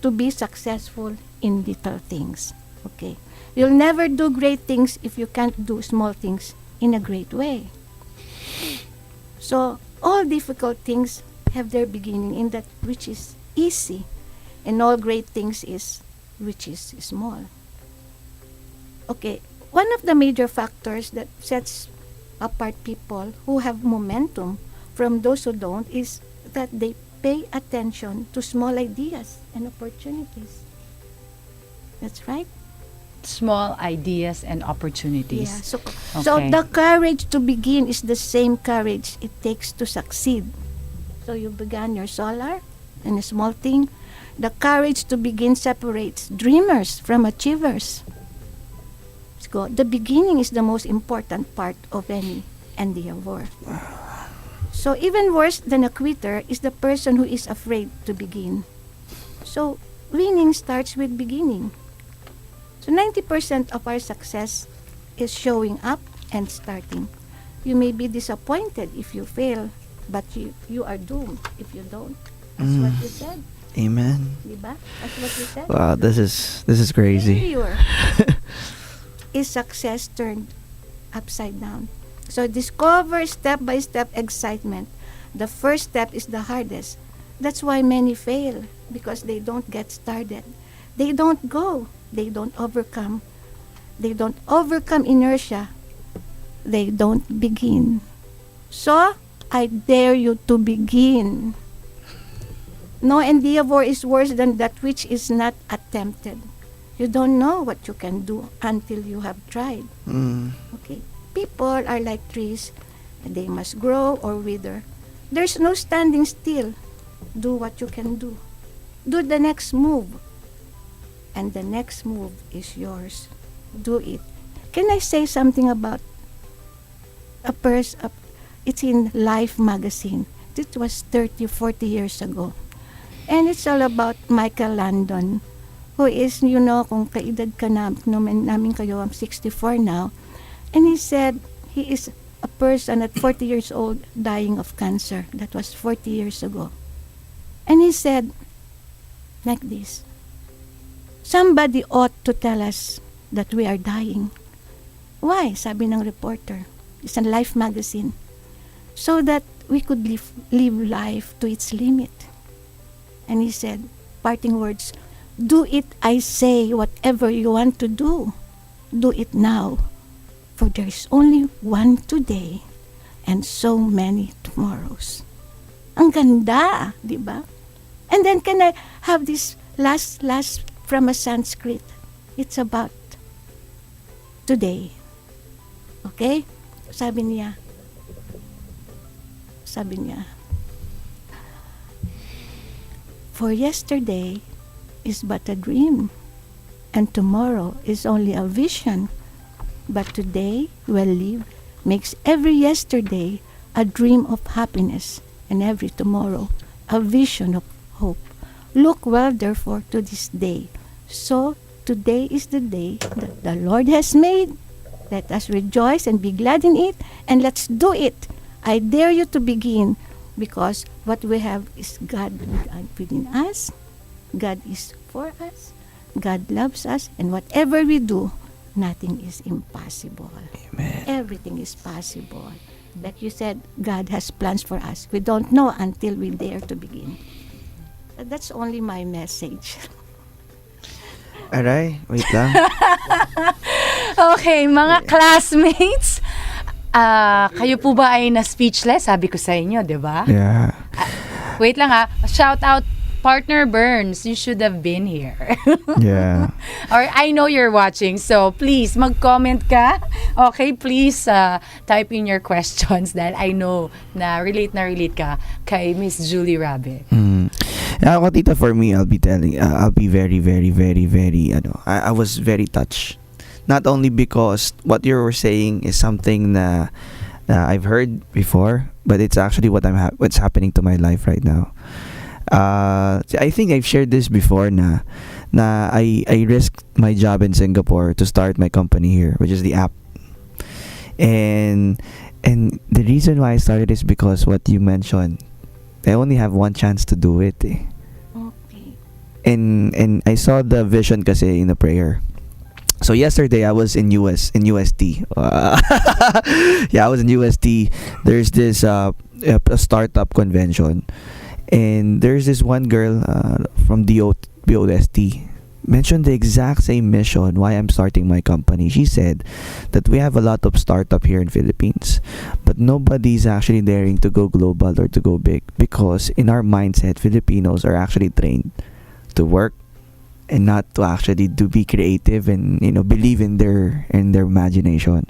to be successful in little things. Okay? You'll never do great things if you can't do small things in a great way. So, all difficult things have their beginning in that which is easy, and all great things is which is small. Okay, one of the major factors that sets apart people who have momentum from those who don't is that they pay attention to small ideas and opportunities. That's right. Small ideas and opportunities. Yeah. So Okay. the courage to begin is the same courage it takes to succeed. So you began your solar and a small thing. The courage to begin separates dreamers from achievers. So the beginning is the most important part of any endeavor. So even worse than a quitter is the person who is afraid to begin. So winning starts with beginning. So 90% of our success is showing up and starting. You may be disappointed if you fail, but you are doomed if you don't. That's what you said, Amen. diba? That's what you said. Wow, this is crazy. Failure is success turned upside down. So discover step-by-step excitement. The first step is the hardest. That's why many fail, because they don't get started. They don't go. They don't overcome. They don't overcome inertia. They don't begin. So, I dare you to begin. No endeavor is worse than that which is not attempted. You don't know what you can do until you have tried. Okay. People are like trees. They must grow or wither. There's no standing still. Do what you can do. Do the next move. And the next move is yours. Do it. Can I say something about it's in Life magazine. It was 30, 40 years ago. And it's all about Michael Landon, who is, kung kaedad ka namin kayo, I'm 64 now. And he said he is a person at 40 years old dying of cancer. That was 40 years ago. And he said like this, somebody ought to tell us that we are dying. Why? Sabi ng reporter. It's a Life magazine. So that we could live life to its limit. And he said, parting words, do it, I say, whatever you want to do. Do it now. For there is only one today and so many tomorrows. Ang ganda, di ba? And then can I have this last from a Sanskrit? It's about today. Okay? Sabi niya, for yesterday is but a dream, and tomorrow is only a vision. But today, well lived, makes every yesterday a dream of happiness, and every tomorrow a vision of hope. Look well, therefore, to this day. So, today is the day that the Lord has made. Let us rejoice and be glad in it, and let's do it. I dare you to begin, because what we have is God within us. God is for us. God loves us, and whatever we do, nothing is impossible. Amen. Everything is possible. Like you said, God has plans for us. We don't know until we dare to begin. That's only my message. Aray, wait lang. Okay, mga classmates, kayo po ba ay na-speechless? Sabi ko sa inyo, di ba? Yeah. Wait lang shout out Partner Burns, you should have been here. Yeah. Or I know you're watching, so please, mag-comment ka. Okay, please type in your questions dahil I know na relate ka kay Miss Julie Rabe. Ako, tita, for me, I'll be very, very, very, very, I was very touched. Not only because what you were saying is something na I've heard before, but it's actually what's happening to my life right now. I think I've shared this before na I risked my job in Singapore to start my company here, which is the app. And the reason why I started is because what you mentioned. I only have one chance to do it. Okay. And I saw the vision kasi in the prayer. So yesterday I was in UST. Yeah, I was in UST. There's this a startup convention, and there's this one girl from BOST mentioned the exact same mission why I'm starting my company. She said that we have a lot of startup here in Philippines, but nobody's actually daring to go global or to go big because in our mindset, Filipinos are actually trained to work and not to actually to be creative and believe in their imagination.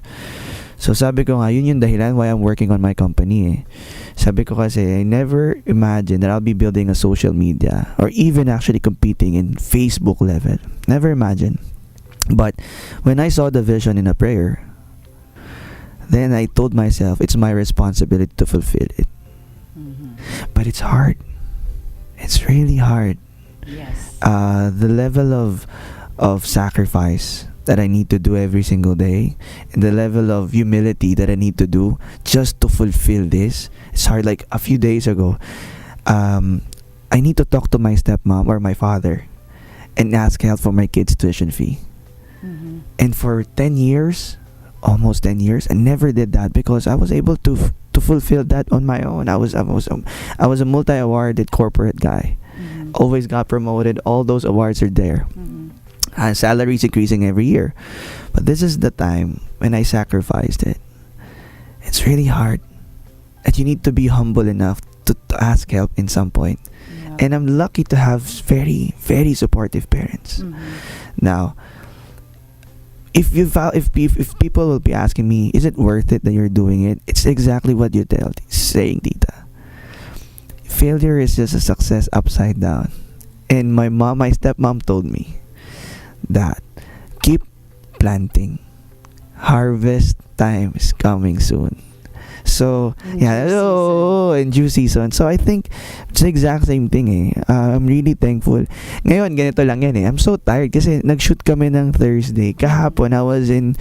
So sabi ko nga, yun yung dahilan why I'm working on my company eh. Sabi ko kasi, I never imagined that I'll be building a social media or even actually competing in Facebook level. Never imagined. But when I saw the vision in a prayer, then I told myself, it's my responsibility to fulfill it. But it's hard. It's really hard. Yes. The level of sacrifice that I need to do every single day and the level of humility that I need to do just to fulfill this, it's hard. Like a few days ago, I need to talk to my stepmom or my father and ask help for my kids' tuition fee. And for 10 years, almost 10 years, I never did that because I was able to fulfill that on my own. I was a multi-awarded corporate guy. Always got promoted. All those awards are there. Salaries increasing every year. But this is the time when I sacrificed it. It's really hard. And you need to be humble enough to ask help in some point. Yeah. And I'm lucky to have very, very supportive parents. Now, if people will be asking me, is it worth it that you're doing it? It's exactly what you're saying, Tita. Failure is just a success upside down. And my stepmom told me that keep planting. Harvest time is coming soon. So, in due season. So, I think it's the exact same thing eh. I'm really thankful. Ngayon, ganito lang yan eh. I'm so tired kasi nag-shoot kami ng Thursday. Kahapon, I was in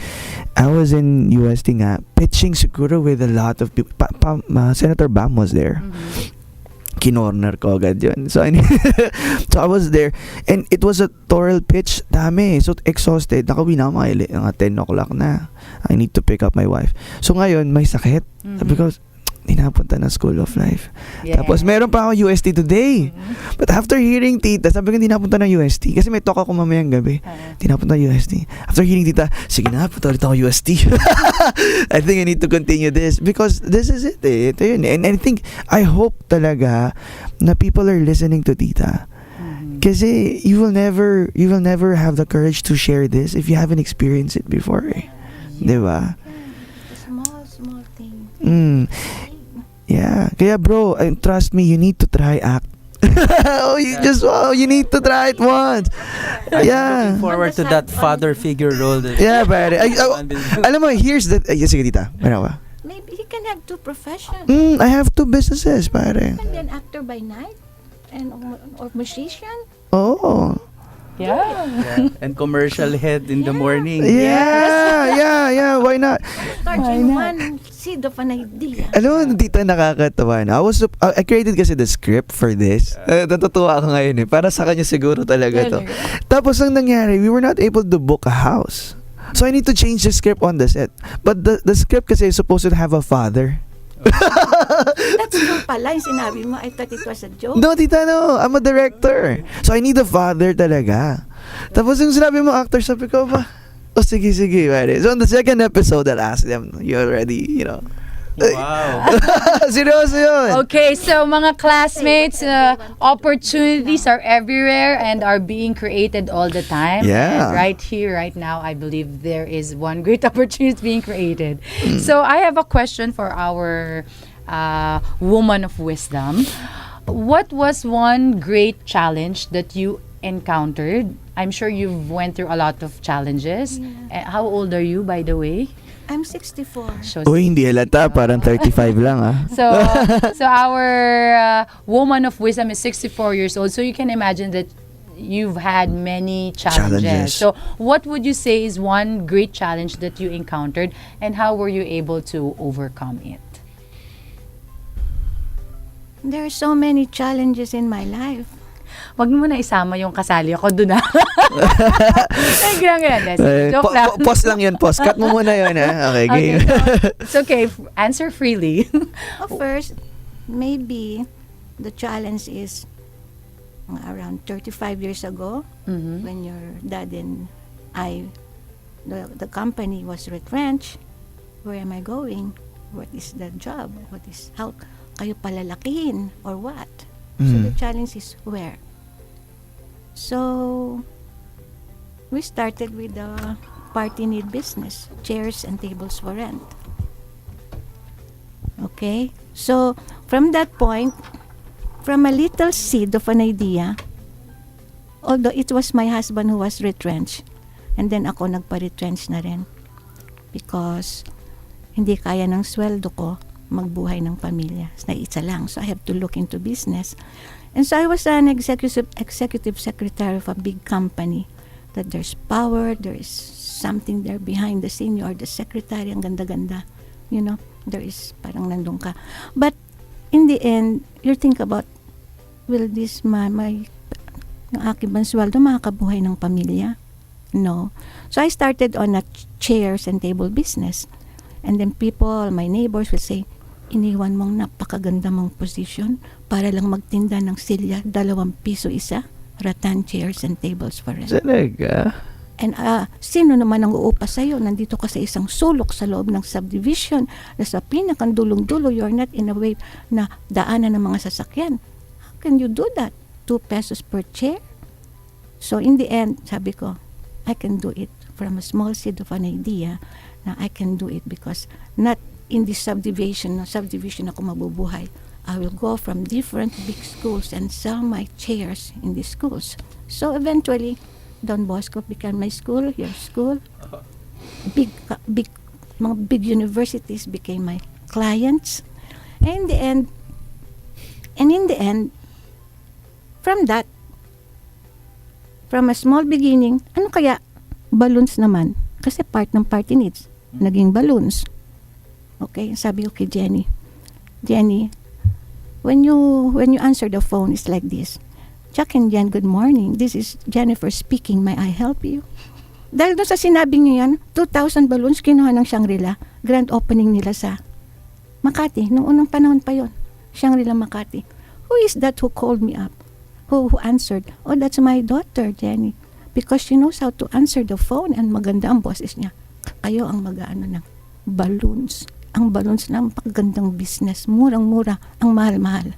UST nga, pitching siguro with a lot of people. Senator Bam was there. Kinorner ko agad yun. So, so I was there and it was a toral pitch. Dami. So, exhausted. Nakauwi na ako mga 10 o'clock na. I need to pick up my wife. So, ngayon, may sakit. Because, hindi napunta na School of Life. Yeah. Tapos, meron pa ako UST today. But after hearing Tita, sabi ko, hindi napunta ng UST. Kasi may talk ako mamayang gabi. Hindi napunta ng UST. After hearing Tita, sige na, punta ulit ako UST. I think I need to continue this because this is it eh. Ito yun eh. And I think, I hope talaga na people are listening to Tita. Kasi you will never have the courage to share this if you haven't experienced it before eh. Diba? Small thing. Yeah. Kaya bro, trust me, you need to try act. You need to try it once. Looking forward to that father figure role. Yeah, pare. Alam mo, here's the... sige, Tita. Meron ka? Maybe he can have two professions. I have 2 businesses, pare. He can be an actor by night and or musician. Oh. Yeah. And commercial head in the morning. Yeah. Why not? Start in one seed of an idea. Alam mo, Tita, nakakatawa na. I created kasi the script for this. Natutuwa ako ngayon eh. Para sa kanya siguro talaga to. Tapos ang nangyari, we were not able to book a house. So I need to change the script on the set. But the script kasi is supposed to have a father. That's true pala yung sinabi mo. I thought it was a joke. No, Tita, no. I'm a director. So I need a father talaga. Tapos yung sinabi mo actor, sabi ko ba, sige, pare. So on the second episode, I'll ask them, you already, Wow. Seryoso yun. Okay, so mga classmates, opportunities are everywhere and are being created all the time. Yeah. And right here, right now, I believe there is one great opportunity being created. So I have a question for our woman of wisdom. What was one great challenge that you encountered? I'm sure you've went through a lot of challenges. How old are you, by the way? I'm 64. Uy, hindi halata. Parang 35 lang, ah. So our woman of wisdom is 64 years old. So you can imagine that you've had many challenges. Challenges. So what would you say is one great challenge that you encountered, and how were you able to overcome it? There are so many challenges in my life. Wag mo na isama yung kasali ako doon, ha? Ay, ganyan. Joke lang. Pause lang yun, pause. Cut mo muna yun, ha? Okay, game. It's okay. Answer freely. First, maybe the challenge is around 35 years ago, when your dad and I, the company was retrenched. Where am I going? What is the job? How kayo palalakihin or what? So the challenge is where. So we started with the party need business, chairs and tables for rent. Okay, so from that point, from a little seed of an idea, although it was my husband who was retrenched, and then ako nagpa-retrench na rin because hindi kaya ng sweldo ko magbuhay ng pamilya. Na isa lang. So I have to look into business. And so I was an executive secretary of a big company that there's power, there's something there behind the scene. You are the secretary, ang ganda-ganda. You know, there is parang nandun ka. But in the end, you think about, will this ng aking bang sweldo makakabuhay ng pamilya? No. So I started on a chairs and table business. And then people, my neighbors will say, iniwan mong napakaganda mong position para lang magtinda ng silya, 2 piso isa, rattan chairs and tables for rent. Talaga? And sino naman ang uupa sa'yo? Nandito ka sa isang sulok sa loob ng subdivision na sa pinakandulong-dulo, you're not in a way na daanan ng mga sasakyan. How can you do that? 2 pesos per chair? So in the end, sabi ko, I can do it from a small seed of an idea na I can do it because not in this subdivision ako mabubuhay. I will go from different big schools and sell my chairs in these schools. So eventually, Don Bosco became my school, your school. Mga big universities became my clients. And in the end, from that, from a small beginning, ano kaya? Balloons naman. Kasi part ng party needs, naging balloons. Okay, sabi ko kay Jenny, when you answer the phone, it's like this. Jack and Jen, good morning. This is Jennifer speaking. May I help you? Dahil doon sa sinabi niyo yan, 2,000 balloons kinuha ng Shangri-La. Grand opening nila sa Makati. Noong unang panahon pa yon, Shangri-La Makati. Who is that who called me up? Who answered? Oh, that's my daughter, Jenny. Because she knows how to answer the phone and maganda ang boses niya. Kayo ang mag-ano ng balloons. Ang balloons na pagandang business. Murang-mura. Ang mahal-mahal.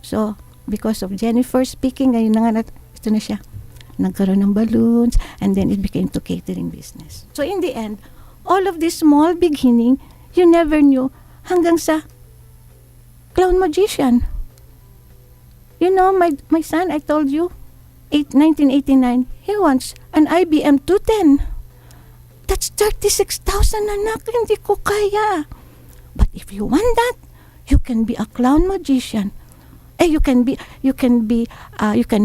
So, because of Jennifer speaking, ngayon na nga, ito na siya. Nagkaroon ng balloons and then it became to catering business. So, in the end, all of this small beginning, you never knew hanggang sa clown magician. You know, my son, I told you, 1989, he wants an IBM 210. That's 36,000, anak. Hindi ko kaya. But if you want that, you can be a clown magician. You can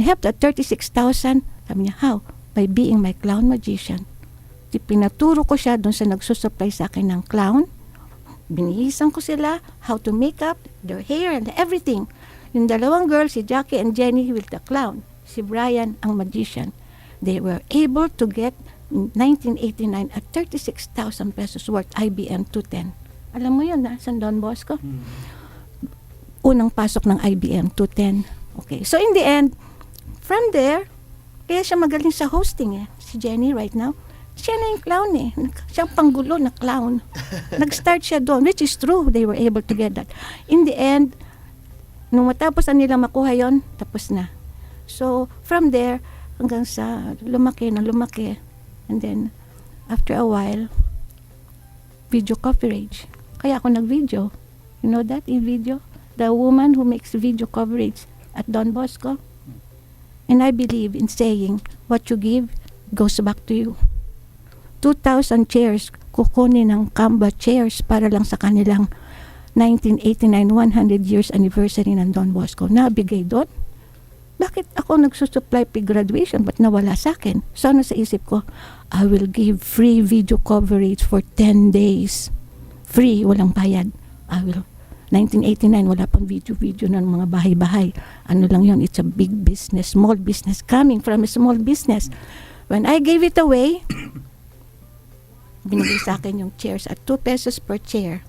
have that 36,000. Sabi niya, how? By being my clown magician. Pinaturo ko siya doon sa nagsusupply sa akin ng clown. Binihisan ko sila how to make up, their hair and everything. Yung dalawang girls, si Jackie and Jenny with the clown. Si Brian ang magician. They were able to get in 1989 at 36,000 pesos worth IBM 210. Alam mo yun, San Don Bosco? Unang pasok ng IBM 210. Okay. So in the end, from there, kaya siya magaling sa hosting eh. Si Jenny right now, siya na yung clown eh. Siyang panggulo na clown. Nag-start siya doon, which is true. They were able to get that. In the end, nung matapos na nila makuha yon, tapos na. So, from there, hanggang sa lumaki. And then, after a while, video coverage. Kaya ako nag-video. You know that, in video? The woman who makes video coverage at Don Bosco. And I believe in saying, what you give goes back to you. 2,000 chairs, kukunin ng Kamba chairs para lang sa kanilang 1989 100 years anniversary ng Don Bosco. Nabigay doon. Bakit ako nagsusupply pre-graduation? Ba't nawala sa akin? So ano sa isip ko? I will give free video coverage for 10 days. Free, walang bayad. I will. 1989, wala pang video ng mga bahay-bahay. Ano lang yon? It's a big business, small business, coming from a small business. When I gave it away, binigay sa akin yung chairs at 2 pesos per chair.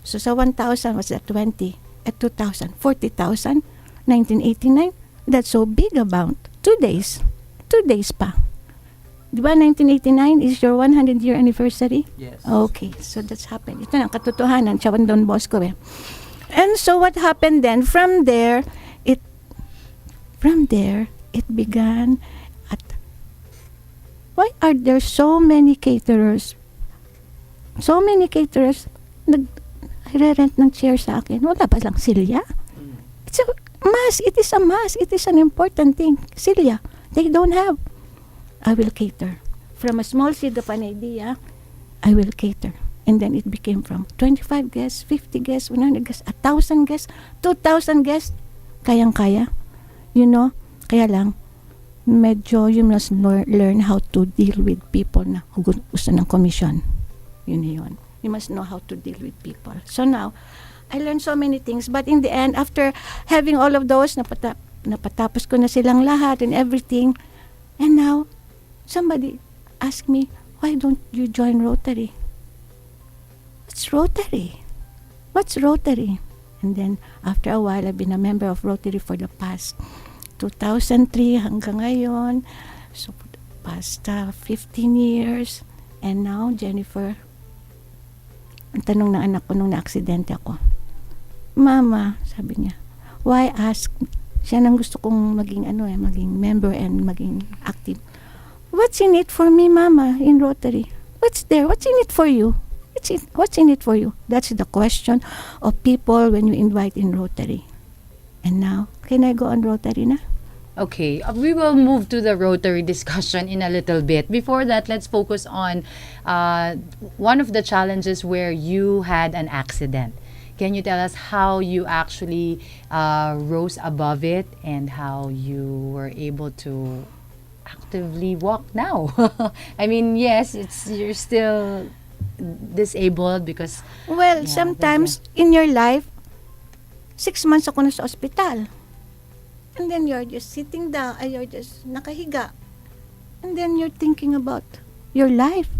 So sa 1,000 was that 20. At 2,000, 40,000. 1989, that's so big amount. 2 days. 2 days pa. Di ba 1989 is your 100-year anniversary? Yes. Okay, so that's happened. Ito na, katotohanan. Siya Don Bosco eh. And so what happened then, from there, it began at, why are there so many caterers? So many caterers, nag-rent ng chair sa akin. Wala ba lang silya? It's a must. It is a must. It is an important thing. Silya, they don't have. I will cater. From a small seed of an idea, I will cater. And then it became from 25 guests, 50 guests, 100 guests, 1,000 guests, 2,000 guests. Kayang-kaya. You know, kaya lang, medyo you must learn how to deal with people na gusto ng commission. Yun na yun. You must know how to deal with people. So now, I learned so many things. But in the end, after having all of those, napatapos ko na silang lahat and everything. And now, somebody asked me, why don't you join Rotary? What's Rotary? What's Rotary? And then, after a while, I've been a member of Rotary for the past 2003 hanggang ngayon. So, for the past 15 years. And now, Jennifer, ang tanong ng anak ko nung na-aksidente ako, Mama, sabi niya, why ask? Siya nang gusto kong maging maging member and maging active. What's in it for me, Mama, in Rotary? What's there? What's in it for you? What's in it for you? That's the question of people when you invite in Rotary. And now, can I go on Rotary na? Okay, we will move to the Rotary discussion in a little bit. Before that, let's focus on one of the challenges where you had an accident. Can you tell us how you actually rose above it and how you were able to actively walk now? I mean, yes, you're still disabled because... Well, Yeah, sometimes in your life, 6 months ako na sa ospital. And then you're just sitting down, you're just nakahiga. And then you're thinking about your life.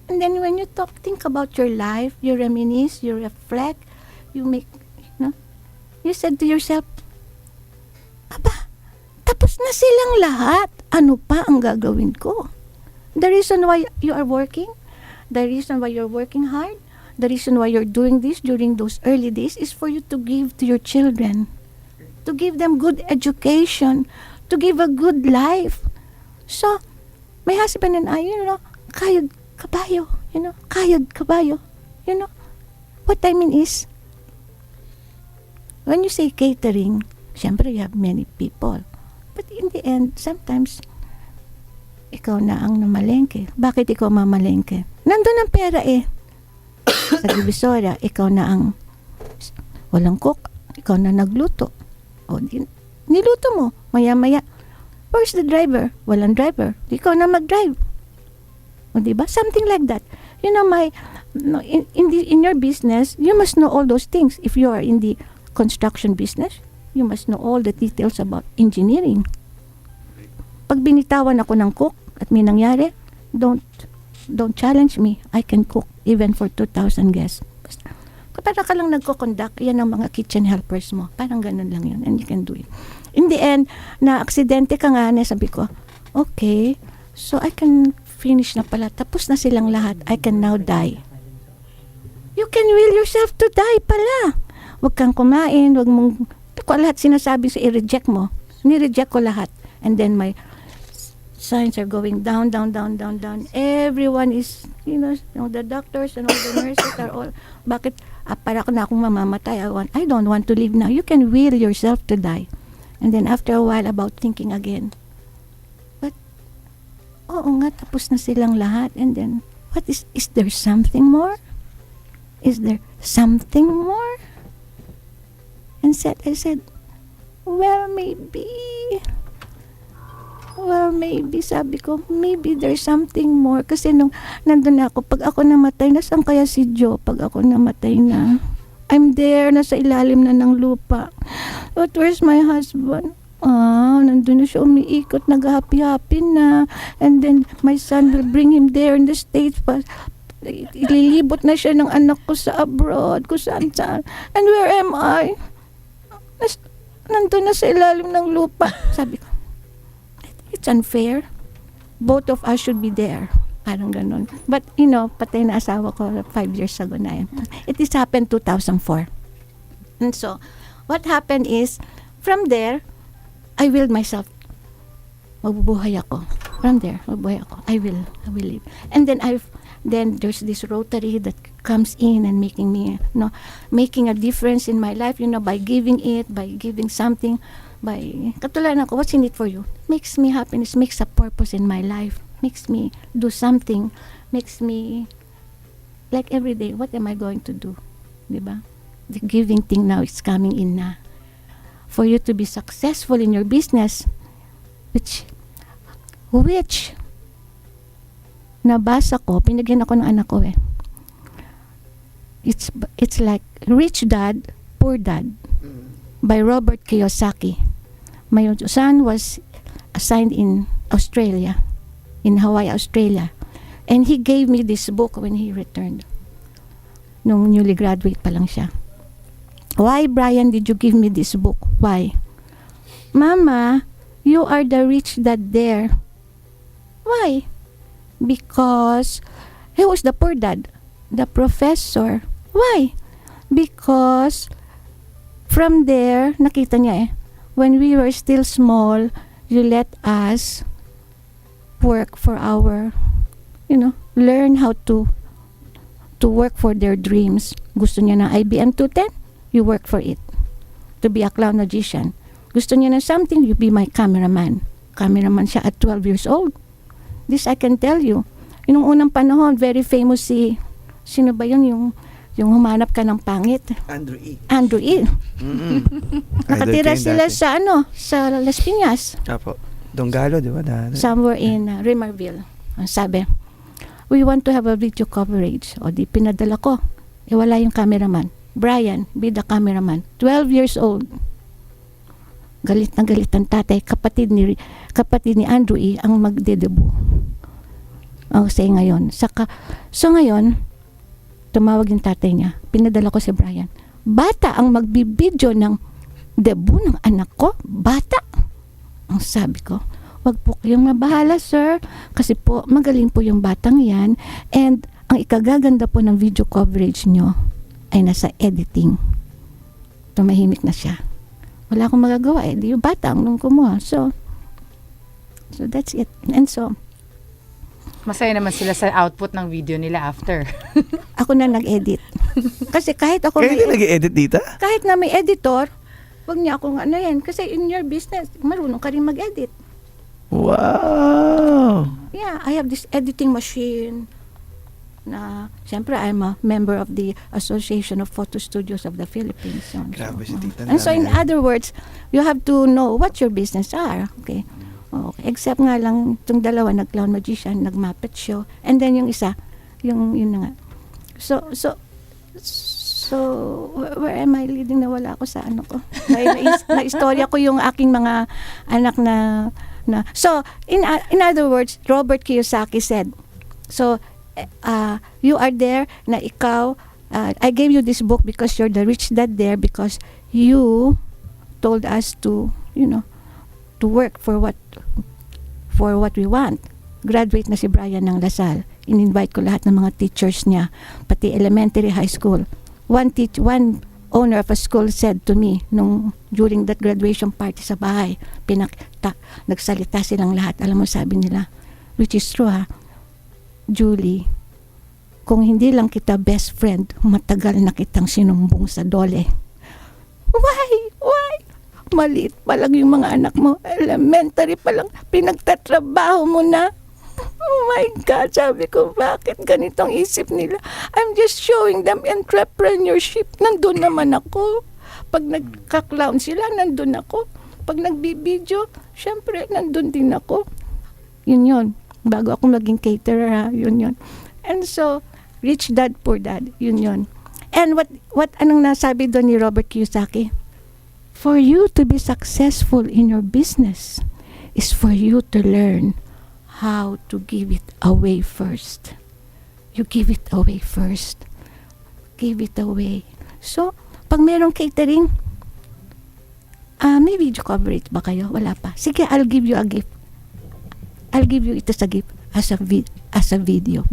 And then when you think about your life, you reminisce, you reflect, you make, you said to yourself, aba, tapos na silang lahat. Ano pa ang gagawin ko? The reason why you are working, the reason why you're working hard, the reason why you're doing this during those early days is for you to give to your children, to give them good education, to give a good life. So, my husband and I, kayod kabayo, kayod kabayo, what I mean is, when you say catering, syempre you have many people. But in the end, sometimes, ikaw na ang namalengke. Bakit ikaw mamalengke? Nandun ang pera eh. Sa Divisoria, ikaw na ang walang cook, ikaw na nagluto. O, niluto mo, maya-maya. Where's the driver? Walang driver. Ikaw na mag-drive. O, diba? Something like that. In your business, you must know all those things. If you are in the construction business, you must know all the details about engineering. Pag binitawan ako ng cook at may nangyari, don't challenge me. I can cook even for 2,000 guests. Para ka lang nagko-conduct, yan ang mga kitchen helpers mo. Parang ganun lang yun. And you can do it. In the end, na-aksidente ka nga, sabi ko, okay, so I can finish na pala. Tapos na silang lahat. I can now die. You can will yourself to die pala. Huwag kang kumain, huwag mong, lahat sinasabi sa i-reject mo. Ni-reject ko lahat. And then my signs are going down, down, down, down, down. Everyone is, the doctors and all the nurses are all, bakit, para ko na akong mamamatay. I don't want to live now. You can will yourself to die. And then after a while, about thinking again. But oo nga, tapos na silang lahat. And then, is there something more? Is there something more? And I said, well, maybe, sabi ko, maybe there's something more. Kasi nung nandun na ako, pag ako namatay, nasaan kaya si Joe pag ako namatay na? I'm there, nasa ilalim na ng lupa. But where's my husband? Nandun na siya umiikot, nag-happy-happy na. And then, my son will bring him there in the States. Ililibot na siya ng anak ko sa abroad, kung saan-saan. And where am I? Nandun na sa ilalim ng lupa. Sabi ko, it's unfair. Both of us should be there. Parang ganun. But, patay na asawa ko 5 years ago na yun. It is happened 2004. And so, what happened is, from there, I willed myself, mabubuhay ako. From there, mabubuhay ako. I will live. And then there's this Rotary that comes in and making me, making a difference in my life, by giving something, katulad ako, what's in it for you? Makes me happiness, makes a purpose in my life, makes me do something, makes me, like every day, what am I going to do? Diba? The giving thing now is coming in na. For you to be successful in your business, which nabasa ko, pinagyan ako ng anak ko It's like Rich Dad, Poor Dad by Robert Kiyosaki. My son was assigned in Australia, in Hawaii, Australia. And he gave me this book when he returned. Nung newly graduate pa lang siya. Why, Brian, did you give me this book? Why? Mama, you are the rich dad there. Why? Because he was the poor dad, the professor. Why? Because from there, nakita niya when we were still small, you let us work for our, learn how to work for their dreams. Gusto niya ng IBM 210, you work for it. To be a clown magician. Gusto niya ng something, you be my cameraman. Cameraman siya at 12 years old. This I can tell you. Yung unang panahon, very famous sino ba yun? Yung humanap ka ng pangit. Andrew E. Nakatira sila sa Las Piñas. Apo. Donggalo, di ba? Somewhere in Rimarville. Ang sabi, we want to have a video coverage. O di pinadala ko. Wala yung cameraman. Brian, be the cameraman. 12 years old. Galit na galit ang tatay. Kapatid ni Andrew E. ang magdedebu. Ang say ngayon. So ngayon, tumawag yung tatay niya. Pinadala ko si Brian. Bata ang magbibideo ng debut ng anak ko? Bata? Ang sabi ko, wag po kayong mabahala, sir. Kasi po, magaling po yung batang yan. And ang ikagaganda po ng video coverage nyo ay nasa editing. Tumahimik na siya. Wala akong magagawa di yung bata ang nung kumuha. So that's it. And so, Masaya naman sila sa output ng video nila after. ako na nag-edit. Kasi kahit ako Kaya hindi nag-edit dito? kahit na may editor, wag niya akong kasi in your business, marunong ka rin mag-edit. Wow! Yeah, I have this editing machine na, siyempre, I'm a member of the Association of Photo Studios of the Philippines. Grabe si Tita. And so, in other words, you have to know what your business are. Okay. Except nga lang, itong dalawa, nag-clown magician, nag-Muppet show, and then yung isa, yun na nga. So, where am I leading? Nawala ako sa ano ko. Na-istorya ko yung aking mga anak na so, in other words, Robert Kiyosaki said, so, you are there na ikaw, I gave you this book because you're the rich dad there because you told us to, to work for what we want. Graduate na si Brian ng Lasal. In-invite ko lahat ng mga teachers niya, pati elementary, high school. One owner of a school said to me during that graduation party sa bahay, nagsalita silang lahat. Alam mo, sabi nila, which is true Julie, kung hindi lang kita best friend, matagal na kitang sinumbong sa dole. Why? Maliit pa lang yung mga anak mo. Elementary pa lang, pinagtatrabaho mo na. Oh my God, sabi ko, bakit ganitong isip nila? I'm just showing them entrepreneurship. Nandun naman ako. Pag nagka-clown sila, nandun ako. Pag nagbibideo, syempre, nandun din ako. Yun. Bago ako maging caterer, ha? Yun. And so, rich dad, poor dad. Yun. And what anong nasabi doon ni Robert Kiyosaki? For you to be successful in your business is for you to learn how to give it away first. You give it away first. Give it away. So, pag merong catering, may video coverage ba kayo? Wala pa. Sige, I'll give you a gift. I'll give you ito sa gift as a video.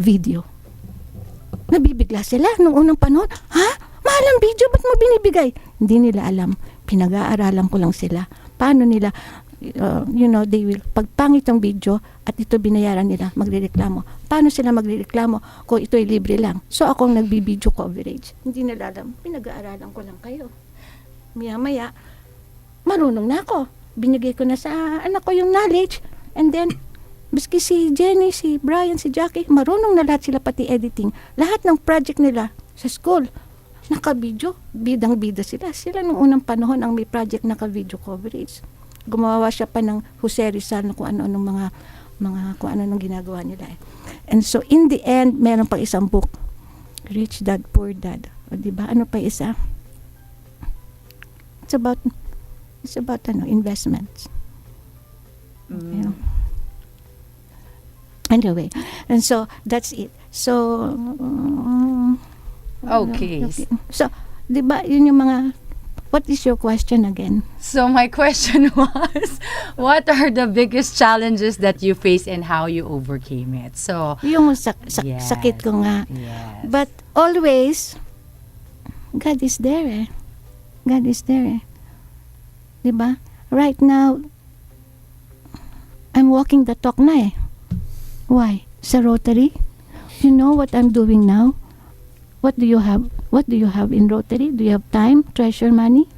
Nabibigla sila nung unang panahon. Ha? Mahal ang video, ba't mo binibigay? Hindi nila alam. Pinag-aaralan ko lang sila. Paano nila, they will, pag pangit ang video at ito binayaran nila, magrereklamo. Paano sila magrereklamo kung ito'y libre lang? So, akong nagbibideo coverage. Hindi nila alam. Pinag-aaralan ko lang kayo. Maya-maya, marunong na ako. Binigay ko na sa anak ko yung knowledge. And then, biski si Jenny, si Brian, si Jackie, marunong na lahat sila pati editing. Lahat ng project nila sa school, naka-video. Bidang-bida sila. Sila nung unang panahon ang may project naka-video coverage. Gumawa siya pa ng Jose Rizal na kung ano-anong mga kung ano-anong ginagawa nila. And so, in the end, meron pang isang book. Rich Dad, Poor Dad. O, diba? Ano pa isa? It's about investments. You know? Anyway, and so that's it. So Okay. So, 'di ba, yun yung mga, what is your question again? So my question was, what are the biggest challenges that you face and how you overcame it? So, Yung Yes. sakit ko nga. yes. But always, God is there eh. God is there eh. 'Di ba? Right now, I'm walking the talk na eh. Why? Sa Rotary? You know what I'm doing now? What do you have? What do you have in Rotary? Do you have time, treasure, money?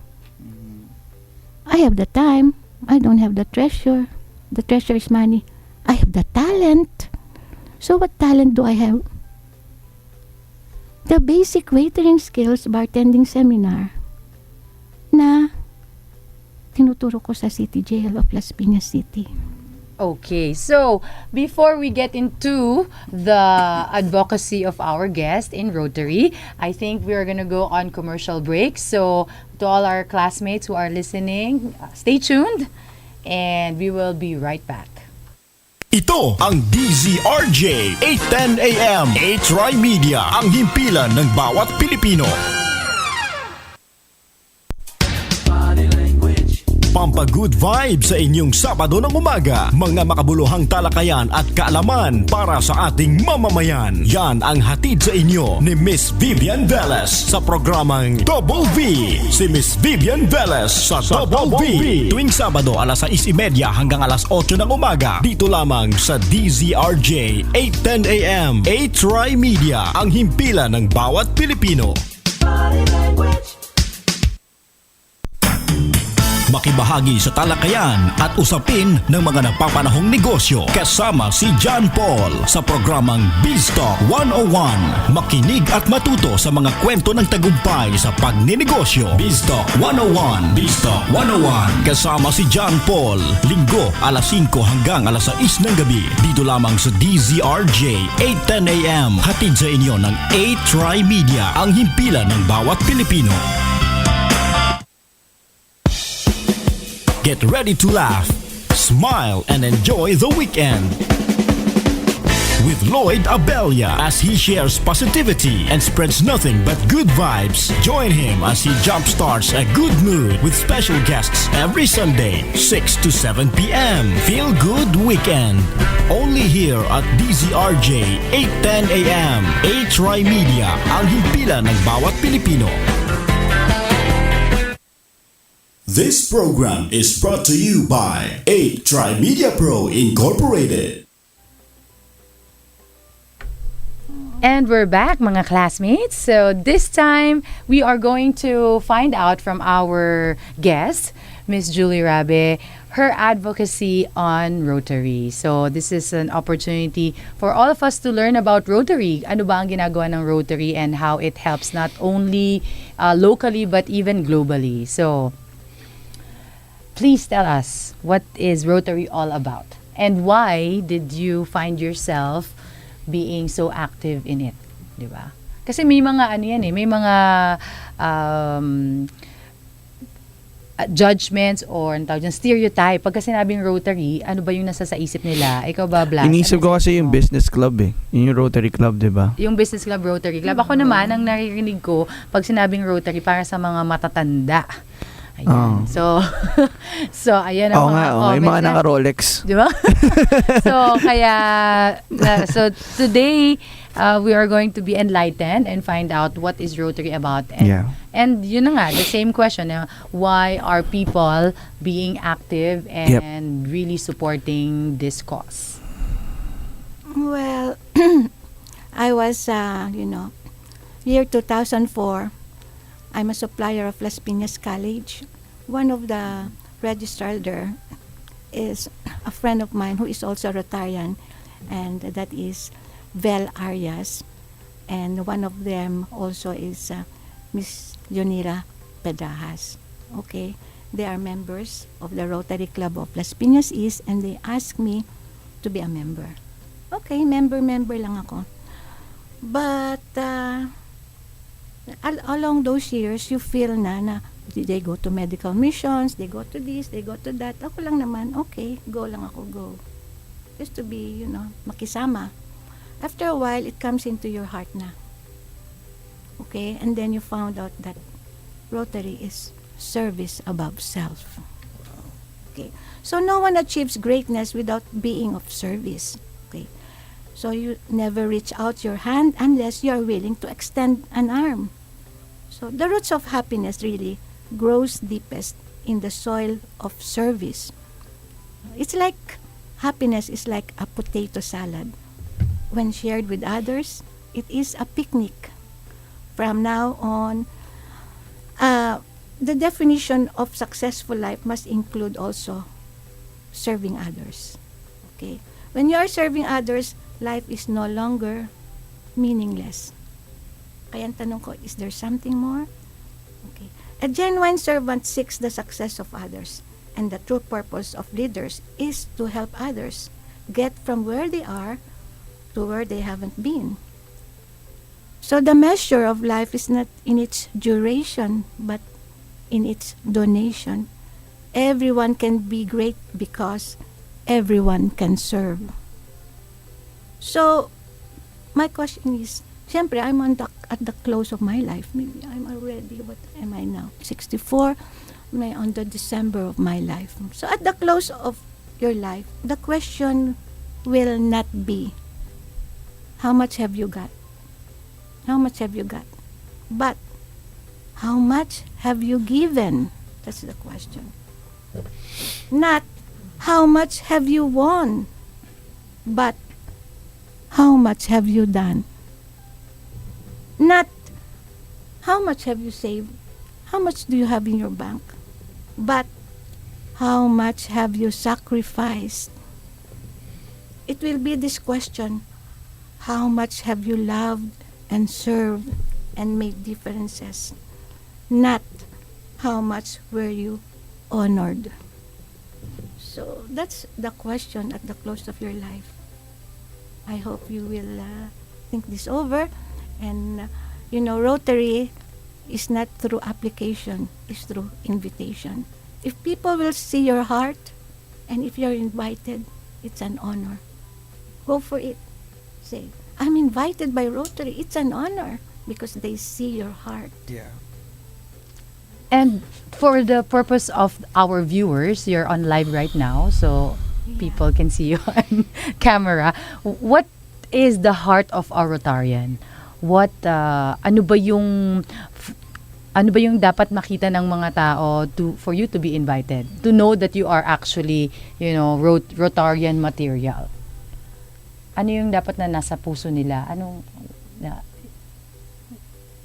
I have the time. I don't have the treasure. The treasure is money. I have the talent. So what talent do I have? The basic waitering skills bartending seminar na tinuturo ko sa City Jail of Las Piñas City. Okay, so before we get into the advocacy of our guest in Rotary, I think we are going to go on commercial break. So to all our classmates who are listening, stay tuned and we will be right back. Ito ang DZRJ 810 AM A-Try Media, ang himpilan ng bawat Pilipino. Pampa-good vibe sa inyong Sabado ng umaga. Mga makabuluhang talakayan at kaalaman para sa ating mamamayan. Yan ang hatid sa inyo ni Miss Vivian Velez sa programang Double V. Si Miss Vivian Velez sa Double V. Tuwing Sabado alas 6:30 hanggang alas 8 ng umaga. Dito lamang sa DZRJ 810 AM. A-Try Media, ang himpilan ng bawat Pilipino. Makibahagi sa talakayan at usapin ng mga napapanahong negosyo kasama si John Paul sa programang BizTalk 101. Makinig at matuto sa mga kwento ng tagumpay sa pagninegosyo. BizTalk 101. BizTalk 101. Kasama si John Paul. Linggo alas 5 hanggang alas 6 ng gabi. Dito lamang sa DZRJ 810 AM. Hatid sa inyo ng A-Try Media, ang himpilan ng bawat Pilipino. Get ready to laugh, smile, and enjoy the weekend with Lloyd Abella as he shares positivity and spreads nothing but good vibes. Join him as he jumpstarts a good mood with special guests every Sunday, 6 to 7 p.m. Feel good weekend. Only here at DZRJ 810 AM. A-Try Media, ang himpilan ng bawat Pilipino. This program is brought to you by 8Try Media Pro Incorporated. And we're back, mga classmates. So this time, we are going to find out from our guest Miss Julie Rabe, her advocacy on Rotary. So this is an opportunity for all of us to learn about Rotary. Ano ba ang ginagawa ng Rotary and how it helps not only locally but even globally. So please tell us, what is Rotary all about? And why did you find yourself being so active in it? Di ba? Kasi may mga ano yan eh, may mga judgments or tawag dyan, stereotype. Pagka sinabing Rotary, ano ba yung nasa sa isip nila? Ikaw ba, Blas? Inisip Ano ko kasi sa isip yung mo? business club eh. Yung Rotary Club, di ba? Yung Business Club, Rotary Club. Ako naman, ang naririnig ko, pag sinabing Rotary, para sa mga matatanda. Ayan. So, ayan ang Oo mga nga, yung comments mga na- naka-Rolex. Di ba? So today we are going to be enlightened and find out what is Rotary about. And, Yeah. and yun na nga, the same question, why are people being active and really supporting this cause? Well, I was, year 2004, I'm a supplier of Las Piñas College. One of the registrars there is a friend of mine who is also a Rotarian, and that is Vel Arias. And one of them also is Miss Yonira Pedrajas. Okay, they are members of the Rotary Club of Las Piñas East, and they asked me to be a member. Okay, member lang ako. But along those years, you feel na they go to medical missions, they go to this, they go to that. Ako lang naman, okay, go lang ako, go. Just to be, makisama. After a while, it comes into your heart na. Okay, and then you found out that Rotary is service above self. Okay, so no one achieves greatness without being of service. Okay, so you never reach out your hand unless you are willing to extend an arm. So the roots of happiness really grows deepest in the soil of service. It's like happiness is like a potato salad. When shared with others, it is a picnic. From now on, the definition of successful life must include also serving others. Okay? When you are serving others, life is no longer meaningless. Kaya ang tanong ko, is there something more? Okay. A genuine servant seeks the success of others, and the true purpose of leaders is to help others get from where they are to where they haven't been. So the measure of life is not in its duration, but in its donation. Everyone can be great because everyone can serve. So, my question is, siyempre, I'm at the close of my life. Maybe I'm already, what am I now? 64. May on the December of my life. So at the close of your life, the question will not be, how much have you got? How much have you got? But, how much have you given? That's the question. Not, how much have you won? But, how much have you done? Not, how much have you saved? How much do you have in your bank? But, how much have you sacrificed? It will be this question, how much have you loved and served and made differences? Not, how much were you honored? So, that's the question at the close of your life. I hope you will think this over. And, Rotary is not through application, it's through invitation. If people will see your heart, and if you're invited, it's an honor. Go for it. Say, I'm invited by Rotary. It's an honor because they see your heart. Yeah. And for the purpose of our viewers, you're on live right now, so people can see you on camera. What is the heart of a Rotarian? What ano ba yung dapat makita ng mga tao for you to be invited, to know that you are actually, Rotarian material? Ano yung dapat na nasa puso nila?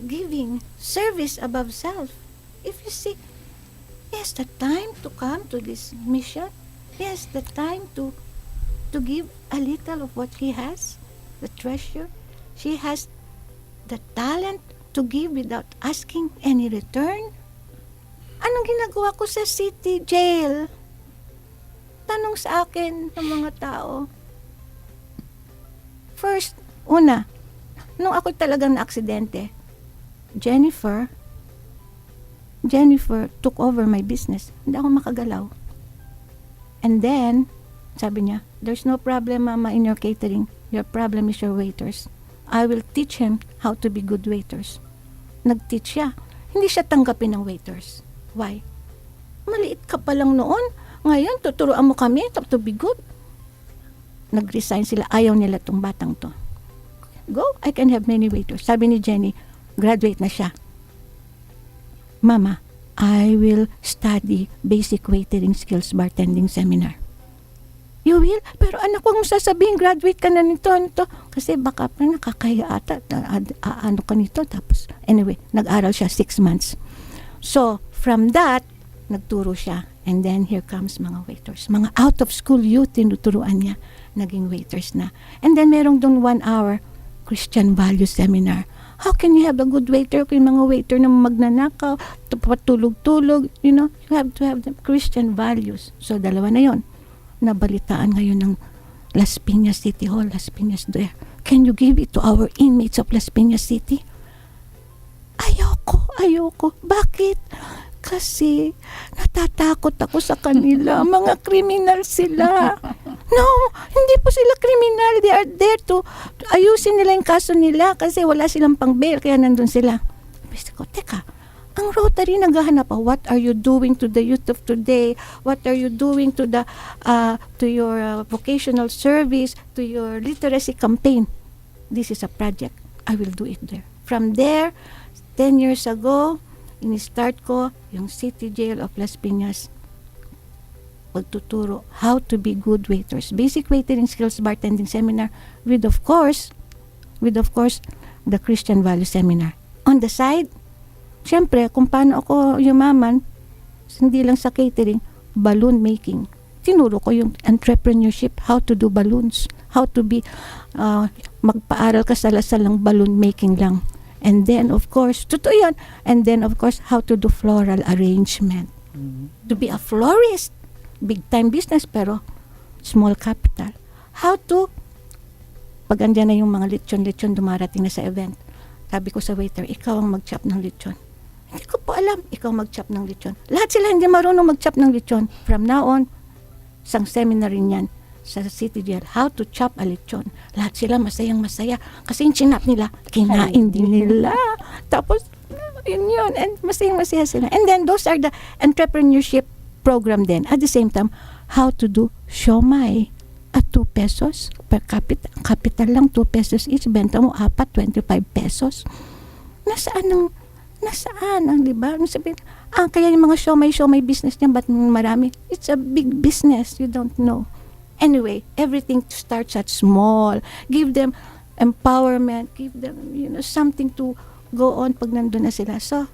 Giving, service above self. If you see, He has the time to come to this mission. He has the time to give a little of what he has, the treasure. She has the talent to give without asking any return. Anong ginagawa ko sa city jail? Tanong sa akin ng mga tao. First, una, nung ako talagang na-aksidente, Jennifer took over my business. Hindi ako makagalaw. And then, sabi niya, there's no problem, Mama, in your catering. Your problem is your waiters. I will teach him how to be good waiters. Nag-teach siya. Hindi siya tanggapin ng waiters. Why? Maliit ka pa lang noon. Ngayon, tuturuan mo kami to be good. Nag-resign sila. Ayaw nila tong batang to. Go, I can have many waiters. Sabi ni Jenny, graduate na siya. Mama, I will study basic waitering skills bartending seminar. You will? Pero anak, huwag mo sasabihin, graduate ka na nito. Kasi baka pa nakakaya ata. Ano ka nito? Tapos, anyway, nag-aral siya 6 months. So, from that, nagturo siya. And then, here comes mga waiters. Mga out-of-school youth, tinuturuan niya. Naging waiters na. And then, merong doon 1 hour Christian value seminar. How can you have a good waiter kung mga waiter na magnanakaw, patulog-tulog, you have to have the Christian values. So, dalawa na yon. Nabalitaan ngayon ng Las Piñas City Hall, Las Piñas there. Can you give it to our inmates of Las Piñas City? Ayoko. Bakit? Kasi natatakot ako sa kanila. Mga kriminal sila. No, hindi po sila kriminal. They are there to ayusin nila yung kaso nila kasi wala silang pang-bail kaya nandun sila. Sabi ko, teka, ang Rotary naghahanap pa, what are you doing to the youth of today? What are you doing to the to your vocational service, to your literacy campaign? This is a project. I will do it there. From there, 10 years ago, in-start ko yung City Jail of Las Piñas. Pagtuturo how to be good waiters. Basic waitering skills bartending seminar with of course, the Christian value seminar. On the side, syempre, kung paano ako yumaman, hindi lang sa catering, balloon making. Tinuro ko yung entrepreneurship, how to do balloons, how to be, magpaaral ka sa lasalang balloon making lang. And then, of course, totoo yan. And then, of course, how to do floral arrangement. To be a florist. Big time business, pero small capital. How to, pag andyan na yung mga lechon dumarating na sa event, sabi ko sa waiter, ikaw ang mag-chop ng lechon. Hindi ko po alam, ikaw mag-chop ng lechon. Lahat sila hindi marunong mag-chop ng lechon. From now on, isang seminar rin yan sa City Jail, how to chop a lechon. Lahat sila masayang masaya. Kasi yung chinap nila, kinain din nila. Tapos, yun. And masayang masaya sila. And then, those are the entrepreneurship program din. At the same time, how to do siomai at 2 pesos per capita. Capital lang, 2 pesos each. Benta mo 4, 25 pesos. Nasaan ang, di ba? Sabihin, kaya yung mga siomai business niya, ba't marami? It's a big business. You don't know. Anyway, everything starts at small. Give them empowerment. Give them, something to go on pag nandun na sila. So,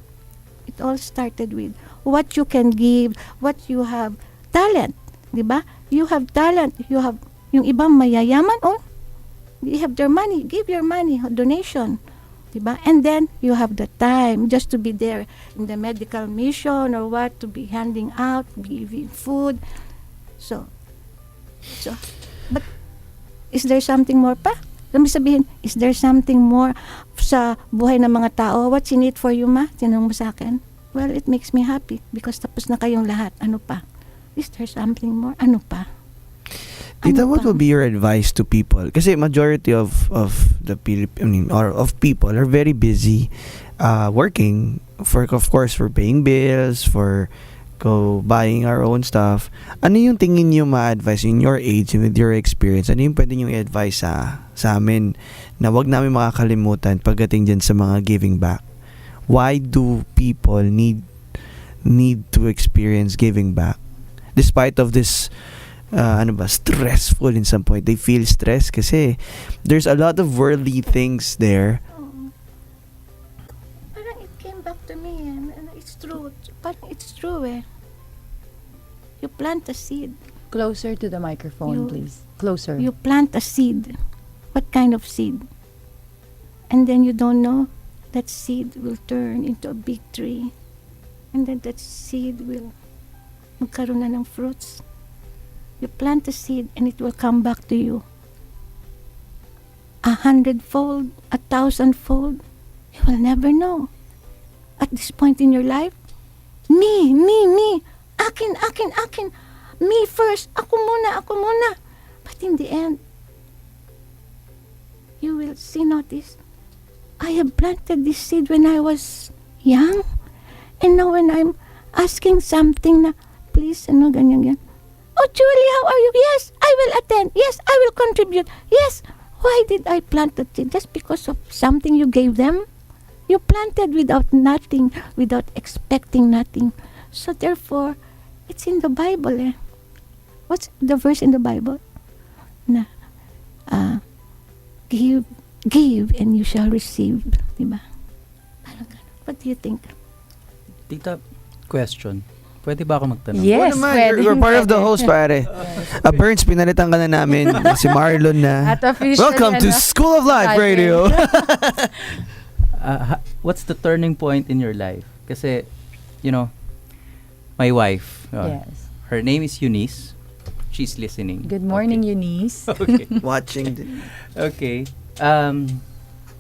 it all started with what you can give, what you have. Talent. Diba? You have talent. You have, yung ibang mayayaman, you have their money. Give your money, donation. Diba? And then, you have the time just to be there in the medical mission or what, to be handing out, giving food. So, but is there something more pa? Sabihin, is there something more sa buhay ng mga tao? What's in it for you, ma? Tinanong mo sa akin. Well, it makes me happy because tapos na kayong lahat. Ano pa? Is there something more? Ano pa? Tita, what will be your advice to people? Kasi majority of the people are very busy working for, of course, for paying bills, for buying our own stuff. Ano yung tingin niyo ma-advise in your age and with your experience? Ano yung pwede niyo i-advise sa amin na wag namin makakalimutan pagdating dyan sa mga giving back? Why do people need to experience giving back? Despite of this stressful in some point. They feel stressed kasi there's a lot of worldly things there. Parang it came back to me and it's true. Parang it's true eh. You plant a seed. Closer to the microphone, You- please. Closer. You plant a seed. What kind of seed? And then you don't know, that seed will turn into a big tree. And then that seed will magkaroon na ng fruits. You plant a seed and it will come back to you. 100-fold, 1,000-fold. You will never know. At this point in your life, me. Akin. Me first. Ako muna. But in the end, you will see, notice, I have planted this seed when I was young. And now when I'm asking something na, please, ganyan. Oh, Julie, how are you? Yes, I will attend. Yes, I will contribute. Yes. Why did I plant that seed? Just because of something you gave them? You planted without nothing, without expecting nothing. So therefore, it's in the Bible. What's the verse in the Bible? Na, give and you shall receive. Diba? Parang ganun. What do you think? Tita, question. Pwede ba ako magtanong? Yes, Oo naman, pwede. you're part of the host, pare. Burns, pinalitan ka na namin. Si Marlon na. At official, Welcome to School of Life Life Radio. What's the turning point in your life? Kasi, my wife, Yes. her name is Eunice. She's listening. Good morning, Okay. Eunice. Okay. Watching. Okay.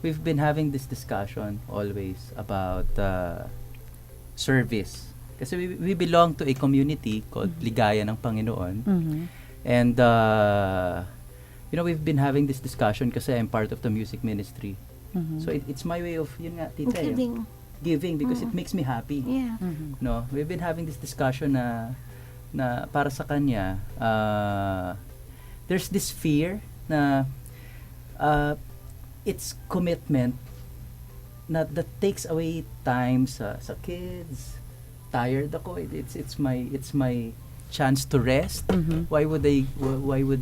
We've been having this discussion always about service. Kasi we belong to a community called Ligaya ng Panginoon. Mhm. And, we've been having this discussion kasi I'm part of the music ministry. Mhm. So it's my way of, yun nga, tita, Giving. because it makes me happy. Yeah. Mhm. No, we've been having this discussion na para sa kanya, there's this fear na it's commitment that takes away time sa kids. Tired ako. It's my chance to rest. Mhm. Why would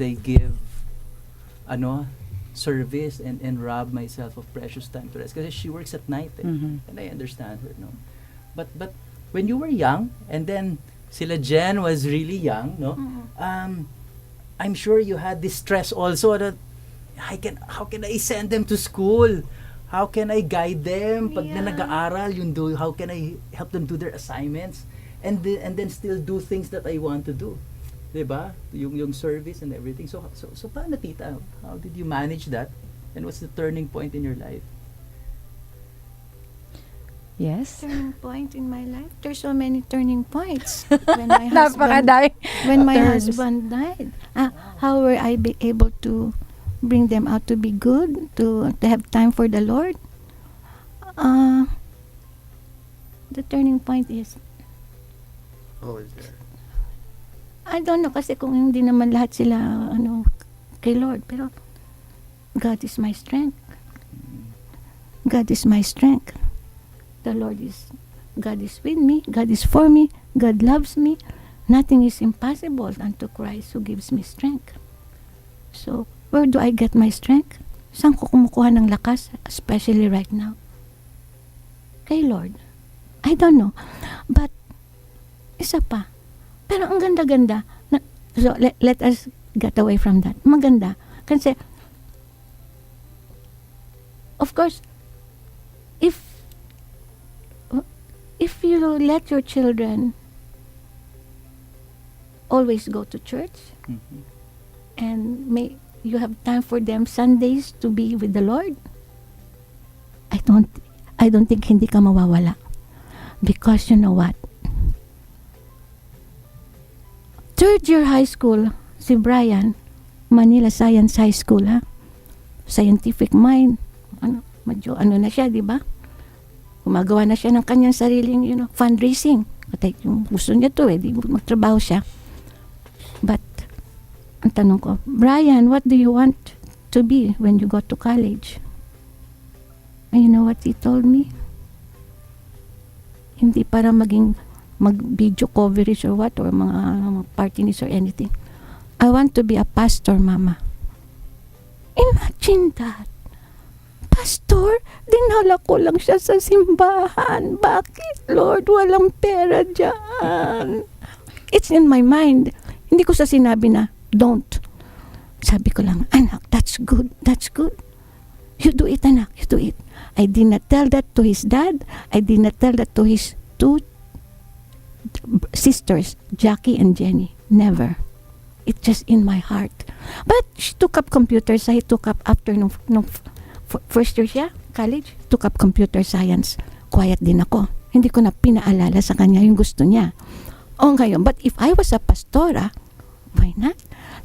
I give service and rob myself of precious time to rest? Kasi she works at night. Mhm. And I understand her, no? But when you were young, and then sila Jen was really young, no? I'm sure you had this stress also that how can I send them to school? How can I guide them pag na Yeah. nag-aaral how can I help them do their assignments and then still do things that I want to do? 'Di ba? Yung service and everything. So paano, tita? How did you manage that? And what's the turning point in your life? Yes. Turning point in my life. There's so many turning points. When my Napakadami. when my terms. husband died, how were I be able to bring them out to be good, to have time for the Lord? The turning point is, I don't know, kasi kung hindi naman lahat sila kay Lord, pero God is my strength. God is my strength. God is with me. God is for me. God loves me. Nothing is impossible unto Christ who gives me strength. So, where do I get my strength? Saan ko kumukuha ng lakas, especially right now? Kay Lord. I don't know. But, isa pa. Pero ang ganda-ganda. So, let us get away from that. Maganda. Kasi, of course, if you let your children always go to church, Mhm. and you have time for them Sundays to be with the Lord, I don't think hindi ka mawawala. Because you know what? Third year high school, si Brian, Manila Science High School, scientific mind. Medyo na siya, di ba? Gumagawa na siya ng kanyang sariling, fundraising. At yung gusto niya to, di magtrabaho siya. But, ang tanong ko, Brian, what do you want to be when you go to college? And you know what he told me? Hindi para mag-video coverage or what, or mga parties or anything. I want to be a pastor, Mama. Imagine that. Pastor, dinala ko lang siya sa simbahan. Bakit, Lord? Walang pera dyan. it's in my mind. Hindi ko sa sinabi na, don't. Sabi ko lang, anak, that's good. That's good. You do it, anak. You do it. I did not tell that to his dad. I did not tell that to his two sisters, Jackie and Jenny. Never. It's just in my heart. But she took up computer science. Took up after nung first year siya, college, took up computer science. Quiet din ako. Hindi ko na pinaalala sa kanya yung gusto niya. O ngayon, but if I was a pastora, why not?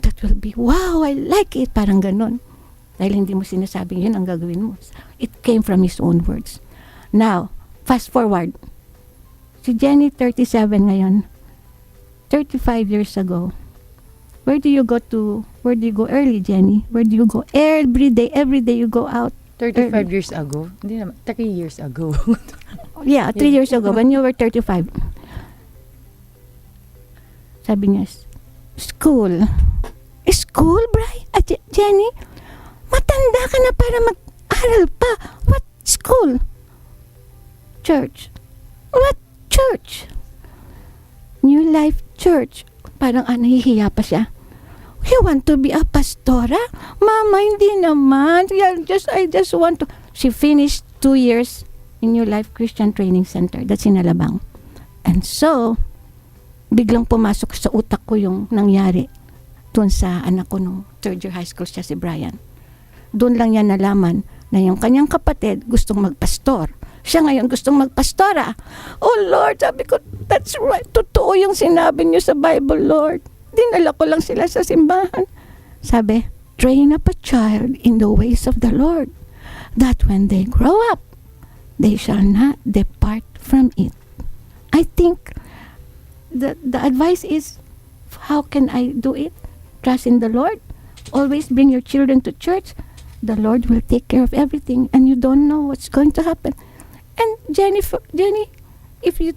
That will be, wow, I like it. Parang ganun. Dahil hindi mo sinasabing yun ang gagawin mo. It came from his own words. Now, fast forward. Si Jenny, 37 ngayon. 35 years ago. Where do you go early, Jenny? Where do you go? Every day you go out. 35 early. years ago? Hindi naman, 3 years ago. Yeah, 3 years ago, when you were 35. Sabi niya, school. School, Bri? Jenny? Matanda ka na para mag-aral pa. What school? Church. What church? New Life Church. Parang nahihiya pa siya. You want to be a pastora? Mama, hindi naman. I just want to. She finished 2 years in New Life Christian Training Center. That's in Alabang. And so, biglang pumasok sa utak ko yung nangyari doon sa anak ko nung 3rd year high school siya, si Brian. Doon lang yan nalaman na yung kanyang kapatid gustong magpastor. Siya ngayon gustong magpastora. Oh Lord, sabi ko, that's right. Totoo yung sinabi niyo sa Bible, Lord. Dinala ko lang sila sa simbahan. Sabi, train up a child in the ways of the Lord, that when they grow up, they shall not depart from it. I think the advice is, how can I do it? Trust in the Lord. Always bring your children to church. The Lord will take care of everything, and you don't know what's going to happen. And Jenny, if you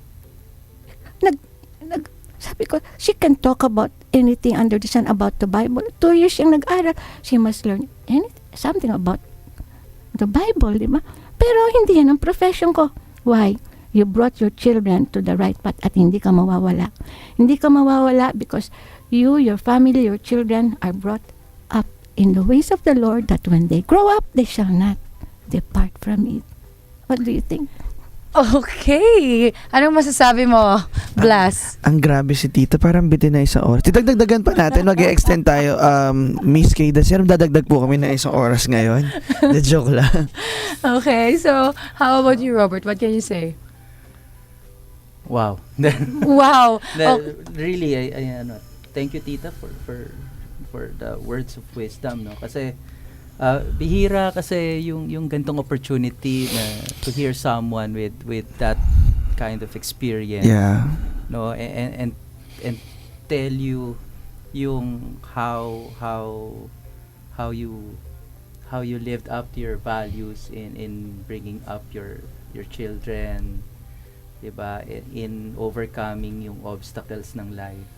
sabi ko, she can talk about anything under the sun about the Bible. 2 years siyang nag-aral. She must learn something about the Bible, di ba? Pero hindi yan ang profession ko. Why? You brought your children to the right path at hindi ka mawawala. Hindi ka mawawala because you, your family, your children are brought up in the ways of the Lord, that when they grow up, they shall not depart from it. What do you think? Okay. Anong masasabi mo, Blas? Ang grabe si Tita, parang bitin na isang oras. Dagdagan pa natin, mag-extend tayo. Miss Kayda, sir, dadagdag po kami na isang oras ngayon. The joke lang. Okay, so how about you, Robert? What can you say? Wow. Wow. Really, thank you, Tita, for the words of wisdom, no? Kasi bihira kasi yung gantong opportunity na to hear someone with that kind of experience. Yeah. No, and tell you yung how you lived up to your values in bringing up your children, 'di ba? In overcoming yung obstacles ng life.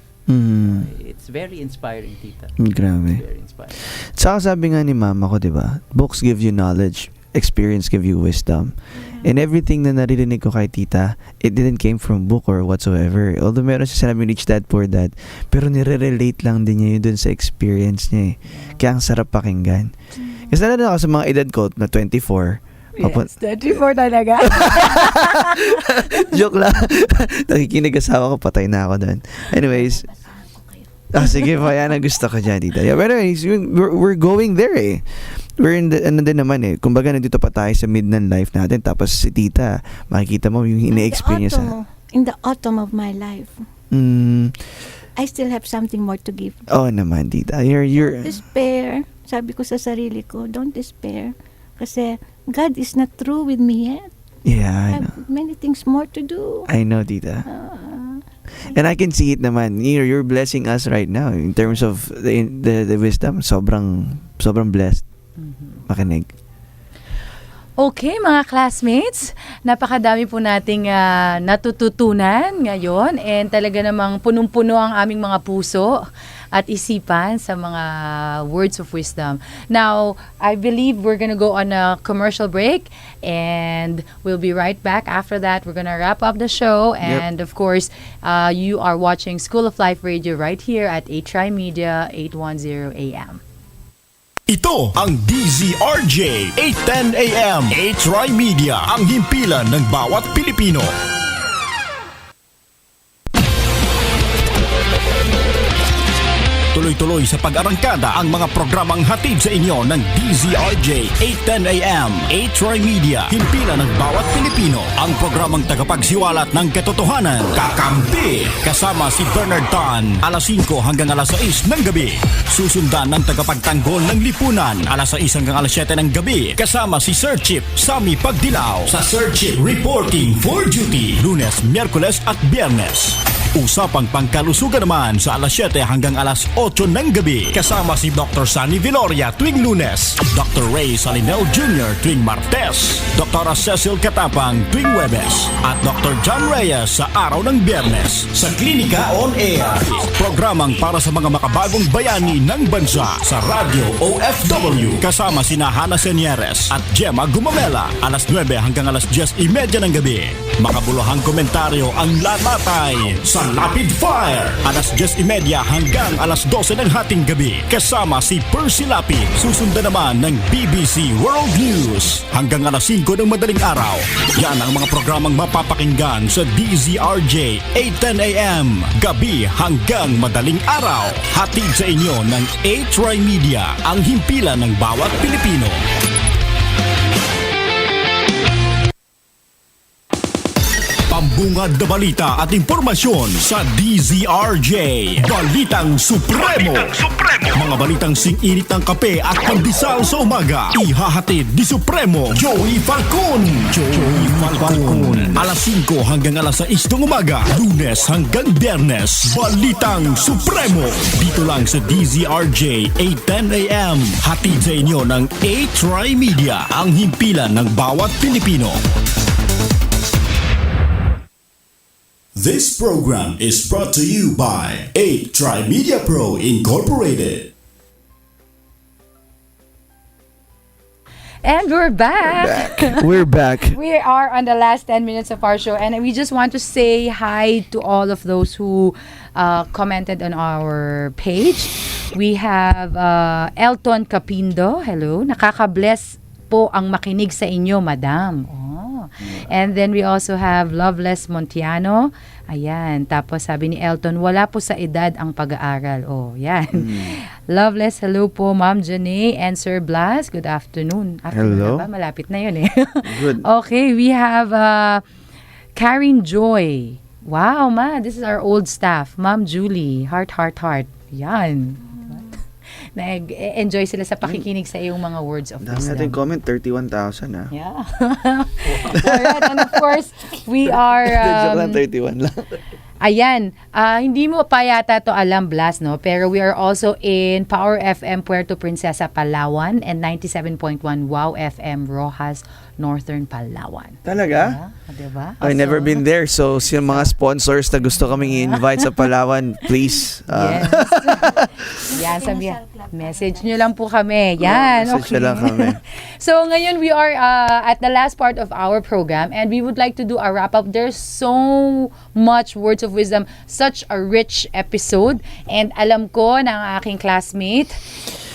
It's very inspiring, Tita. Grabe. It's very inspiring. Saka sabi nga ni mama ko, di ba? Books give you knowledge, experience give you wisdom. And everything na naririnig ko kay Tita, it didn't came from book or whatsoever. Although meron siya sinabing Rich Dad, Poor Dad, pero nire-relate lang din niya yun dun sa experience niya eh. Kaya ang sarap pakinggan. Kasi nalala ako sa mga edad ko na 24, Yes, 34 talaga. joke lang. Nakikinig asawa ko, patay na ako doon. Anyways, sige pa, yan ang gusto ko dyan, Tita. Yeah, but anyways, we're going there eh. We're in the, din naman eh. Kumbaga, nandito pa tayo sa mid ng life natin. Tapos si Tita, makikita mo yung ina-experience In the autumn of my life, I still have something more to give. Oh naman, Tita. You're Don't despair. Sabi ko sa sarili ko, don't despair. Kasi God is not through with me yet. Yeah, I I have know. many things more to do. I know, Tita. And I can see it naman. You're blessing us right now in terms of the wisdom. Sobrang blessed. Makinig. Okay, mga classmates, napakadami po nating natututunan ngayon and talaga namang punong-puno ang aming mga puso at isipan sa mga words of wisdom. Now, I believe we're gonna go on a commercial break and we'll be right back. After that, we're gonna wrap up the show. And of course, you are watching School of Life Radio right here at A-Tri Media 810 AM. Ito ang DZRJ 810 AM A-Tri Media, ang himpilan ng bawat Pilipino. Tuloy-tuloy sa pag-arangkada ang mga programang hatid sa inyo ng DZRJ 810 AM A-Tri Media, himpilan ng bawat Pilipino. Ang programang tagapagsiwalat ng katotohanan, Kakampi, kasama si Bernard Tan, alas 5 hanggang alas 6 ng gabi. Susundan ng tagapagtanggol ng lipunan, alas 6 hanggang alas 7 ng gabi, kasama si Sir Chip Sammy Pagdilaw sa Sir Chip Reporting for Duty, Lunes, Miyerkules at Biyernes. Usapang pangkalusugan naman sa alas 7 hanggang alas 8 ng gabi, kasama si Dr. Sunny Viloria tuwing Lunes, Dr. Ray Salinel Jr. tuwing Martes, Dr. Cecil Katapang tuwing Huwebes, at Dr. John Reyes sa araw ng Biyernes sa Klinika On Air. Programang para sa mga makabagong bayani ng bansa sa Radyo OFW, kasama sina Hana Senieres at Gemma Gumamela, alas 9 hanggang alas 10:30 ng gabi. Makabuluhang komentaryo ang lalatay sa Rapid Fire, alas 10:30 hanggang alas 12 ng hating gabi, kasama si Percy Lapid. Susundan naman ng BBC World News hanggang alas 5 ng madaling araw. Yan ang mga programang mapapakinggan sa DZRJ 810 AM, gabi hanggang madaling araw. Hatid sa inyo ng A-Tri Media, ang himpilan ng bawat Pilipino. Pambungad na balita at impormasyon sa DZRJ. Balitang Supremo. Mga balitang sing-init ng kape at pandesal sa umaga. Ihahatid ni Supremo Joey Falcon. Alas 5 hanggang alas 6 ng umaga. Lunes hanggang Biyernes. Balitang Supremo. Dito lang sa DZRJ 810 AM. Hatid sa inyo ng A-Tri Media, ang himpilan ng bawat Pilipino. This program is brought to you by 8Tri Media Pro Incorporated. And we're back. We're back. We are on the last 10 minutes of our show, and we just want to say hi to all of those who commented on our page. We have Elton Capindo. Hello. Nakaka-bless po ang makinig sa inyo, madam. And then we also have Loveless Montiano. Ayan. Tapos sabi ni Elton, wala po sa edad ang pag-aaral. Oh, yan. Loveless, hello po, Ma'am Janae and Sir Blas. Good afternoon. Hello. Na ba? Malapit na yun eh. Good. Okay, we have Karen Joy. Wow, ma, this is our old staff. Ma'am Julie, heart. Yan. Nag-enjoy sila sa pakikinig sa iyong mga words of Dami wisdom. natin comment, 31,000 ah. Yeah. Alright, and of course, we are... Joke lang, 31 lang. Ayan, hindi mo pa yata to alam, Blas, no? Pero we are also in Power FM Puerto Princesa, Palawan, and 97.1 Wow FM Rojas, Northern Palawan. Talaga? Diba? I've never been there. So, yung mga sponsors na gusto kaming i-invite sa Palawan, please. Yes. Yan, sabi, message nyo lang po kami. Yan, Message okay. nyo lang kami. So, ngayon we are at the last part of our program, and we would like to do a wrap-up. There's so much words of wisdom, such a rich episode, and alam ko na ang aking classmate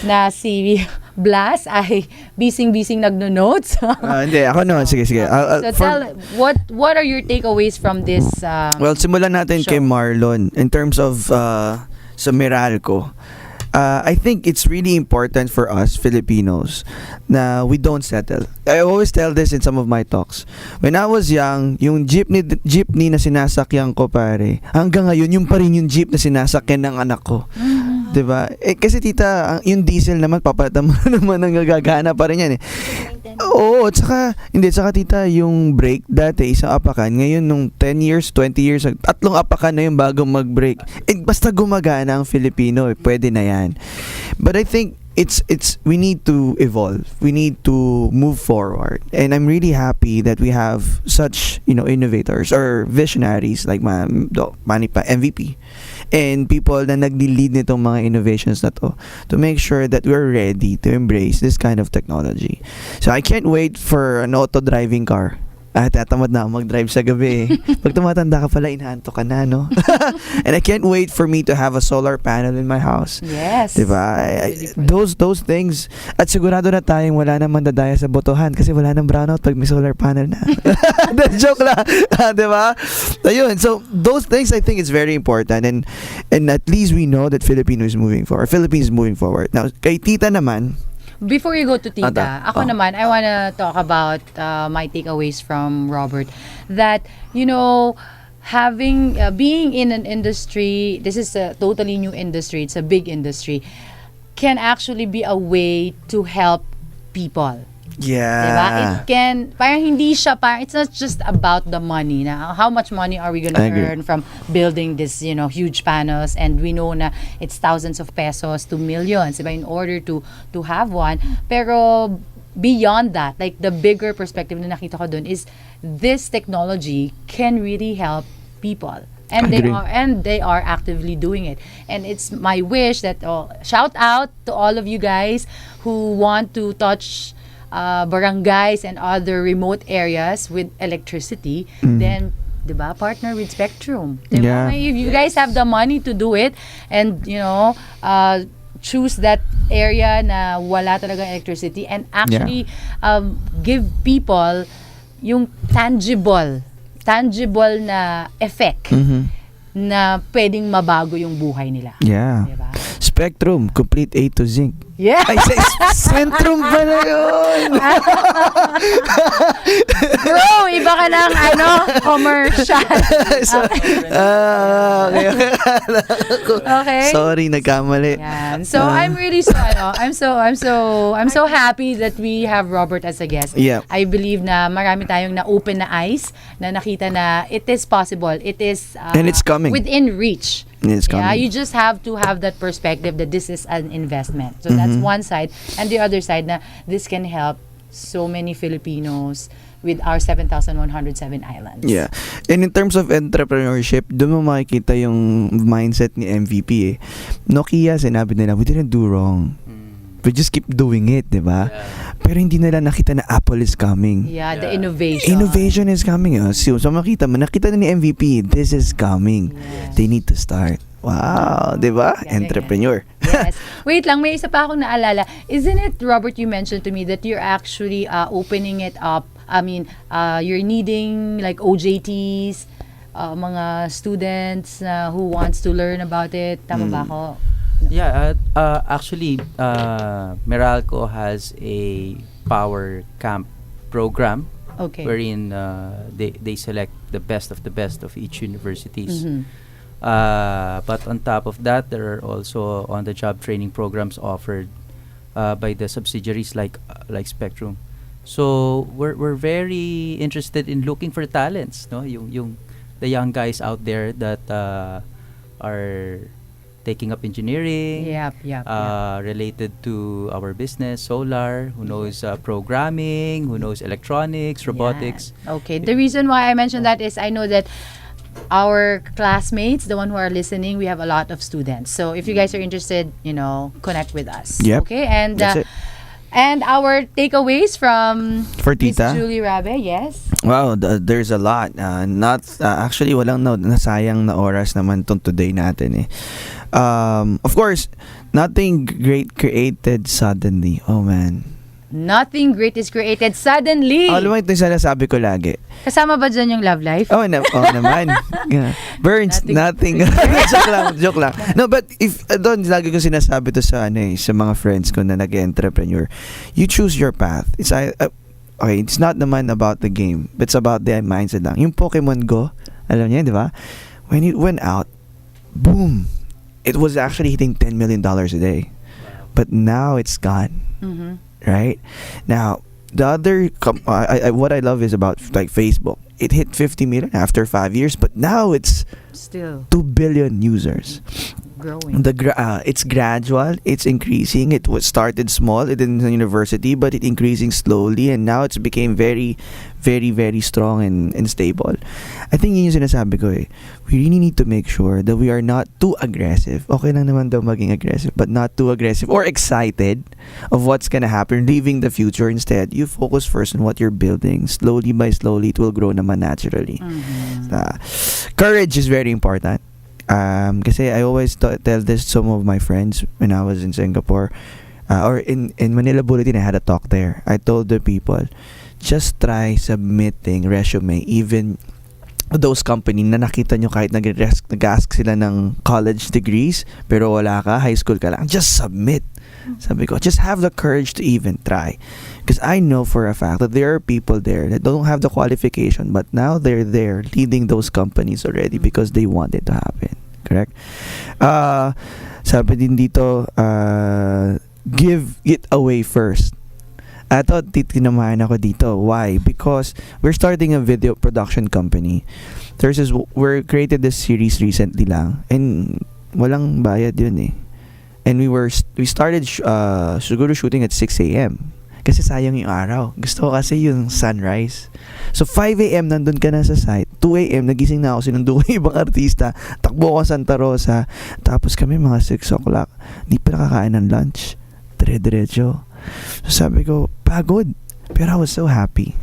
na si Blas ay bising-bising nagno-notes. Hindi, ako naman. Sige. So tell, what are your takeaways from this Well, simulan natin show? kay Marlon. In terms of sa Meralco, I think it's really important for us Filipinos na we don't settle. I always tell this in some of my talks. When I was young, yung jeepney na sinasakyan ko, pare, hanggang ngayon yung pa rin yung jeep na sinasakyan ng anak ko. Diba? Kasi tita, yung diesel naman, papalitan mo naman ang gagana pa rin yan eh. Oo, tsaka tita, yung brake dati, isang apakan. Ngayon, nung 10 years, 20 years, 3 apakan na yung bago mag-brake. Basta gumagana ang Filipino, pwede na yan. But I think, it's we need to evolve. We need to move forward, and I'm really happy that we have such innovators or visionaries like Manny pa MVP and people na nagli-lead nitong mga innovations na to make sure that we're ready to embrace this kind of technology. So I can't wait for an auto driving car. Tatamad na ako mag-drive sa gabi. Pag tumatanda ka pala, inaanto ka na, no? And I can't wait for me to have a solar panel in my house. Yes. Diba? Those things. At sigurado na tayong wala nang mandadaya sa botohan kasi wala nang brownout pag may solar panel na. Joke lang. Diba? Ayun. So, those things I think is very important. And at least we know that Philippines is moving forward. Now, kay Tita naman, Before you go to Tita, ako Oh. naman, I wanna talk about my takeaways from Robert. That, being in an industry, this is a totally new industry, it's a big industry, can actually be a way to help people. Diba? It can, it's not just about the money. Na how much money are we gonna I agree. earn from building this, huge panels? And we know na it's thousands of pesos to millions, diba, in order to have one. Pero beyond that, like the bigger perspective na nakita ko dun is this technology can really help people. And they are actively doing it. And it's my wish that shout out to all of you guys who want to touch barangays and other remote areas with electricity, then, diba, partner with Spectrum. Diba? Yeah. If you guys have the money to do it and, choose that area na wala talagang electricity and actually give people yung tangible na effect na pwedeng mabago yung buhay nila. Yeah. Diba? Spectrum, complete A to zinc. Yeah. Ay, Centrum pala yun! Bro, iba ka ng commercial. Okay. Okay? Sorry, nagkamali. Yan. So I'm really I'm so happy that we have Robert as a guest. Yeah. I believe na marami tayong na-open na eyes na nakita na it is possible. It is And it's coming. within reach. It's Yeah, coming. you just have to have that perspective that this is an investment. So that's one side. And the other side na this can help so many Filipinos with our 7,107 islands. Yeah. And in terms of entrepreneurship, doon mo makikita yung mindset ni MVP eh. Nokia, sinabi nila, we didn't do wrong. We just keep doing it, di ba? Pero hindi nila nakita na Apple is coming. Yeah, the innovation. Innovation is coming. So nakita na ni MVP, this is coming. Yes. They need to start. Wow, di ba? Yeah, Entrepreneur. Yes. Wait lang, may isa pa akong naalala. Isn't it, Robert, you mentioned to me that you're actually opening it up. I mean, you're needing like OJTs, mga students who wants to learn about it. Tama ba ako? Yeah, actually, Meralco has a power camp program Okay. wherein they select the best of each universities. Mhm. But on top of that, there are also on-the-job training programs offered by the subsidiaries like Spectrum. So we're very interested in looking for talents, no? Yung the young guys out there that are taking up engineering, Yep. related to our business, solar, who knows programming, who knows electronics, robotics. Yeah. Okay. The reason why I mentioned that is I know that our classmates, the one who are listening, we have a lot of students. So if you guys are interested, connect with us. Yep. Okay. And That's it. and our takeaways from For Miss Tita? Julie Rabe, yes. Wow, there's a lot. Actually, walang nasayang na oras naman tong today natin eh. Of course, nothing great created suddenly. Oh man. Nothing great is created suddenly. Alam mo, ito yung sinasabi ko lagi. Kasama ba dyan yung love life? Oh naman. Yeah. Burns, nothing. joke lang. No, but if, doon, lagi ko sinasabi to sa mga friends ko na nag-entrepreneur. You choose your path. Okay, it's not naman about the game, but it's about the mindset lang. Yung Pokemon Go, alam niyo, di ba? When it went out, boom! It was actually hitting $10 million a day. But now it's gone. Mm-hmm. Right? Now, the other what I love is about like Facebook. It hit 50 million after 5 years, but now it's Still. 2 billion users. growing? It's gradual, it's increasing. It was started small in the university, but it increasing slowly, and now it's became very, very, very strong and stable. I think yun yung sinasabi ko eh. We really need to make sure that we are not too aggressive. Okay lang naman daw maging aggressive, but not too aggressive or excited of what's gonna happen, leaving the future. Instead, you focus first on what you're building. Slowly by slowly, it will grow naman naturally. Courage is very important. Kasi I always tell this to some of my friends when I was in Singapore, or in Manila Bulletin. I had a talk there. I told the people, just try submitting resume even to those company na nakita nyo kahit nag-ask sila ng college degrees pero wala ka, high school ka lang, just submit. Sabi ko, just have the courage to even try. Because I know for a fact that there are people there that don't have the qualification, but now they're there leading those companies already because they want it to happen. Correct? Sabi din dito, give it away first. I thought tinamahan ako dito. Why? Because we're starting a video production company. We created this series recently lang, and walang bayad yun eh. And we started siguro shooting at 6 a.m. Kasi sayang yung araw. Gusto ko kasi yung sunrise. So 5 a.m. nandun ka na sa site. 2 a.m. nagising na ako, sinundo ko yung ibang artista. Takbo ko Santa Rosa. Tapos kami mga 6 o'clock. Hindi pa nakakain ng lunch. Dire-diretso. So sabi ko, pagod. Pero I was so happy.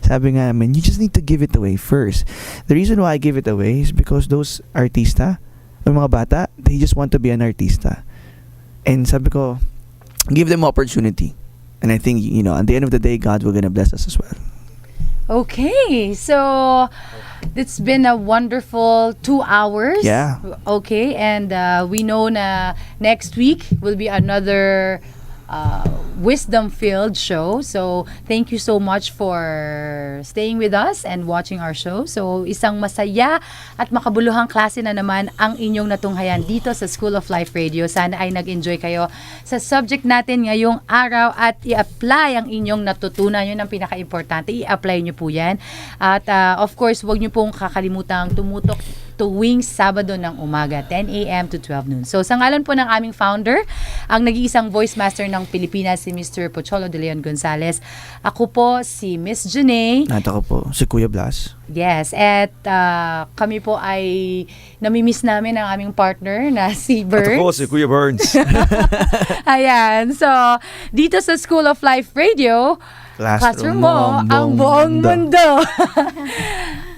Sabi nga namin, you just need to give it away first. The reason why I give it away is because those artista, yung mga bata, they just want to be an artista. And sabi ko, give them opportunity. And I think, at the end of the day, God will gonna bless us as well. Okay, so it's been a wonderful 2 hours. Yeah. Okay, and we know na next week will be another wisdom-filled show. So, thank you so much for staying with us and watching our show. So, isang masaya at makabuluhang klase na naman ang inyong natunghayan dito sa School of Life Radio. Sana ay nag-enjoy kayo sa subject natin ngayong araw at i-apply ang inyong natutunan. Yun ang pinaka-importante. I-apply nyo po yan. At of course, huwag nyo pong kakalimutang tumutok tuwing Sabado ng umaga, 10 a.m. to 12 noon. So, sa ngalan po ng aming founder, ang nag-iisang voice master ng Pilipinas, si Mr. Pocholo de Leon Gonzalez. Ako po si Miss Janae. At ako po, si Kuya Blas. Yes, at kami po ay namimiss namin ang aming partner na si Burns. At ako, si Kuya Burns. Ayan, so dito sa School of Life Radio, classroom mo ang buong mundo.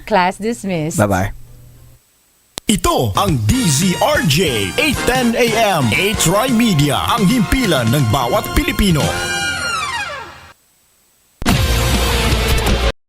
Class dismissed. Bye-bye. Ito ang DZRJ 810 AM. A-Try Media, ang himpilan ng bawat Pilipino.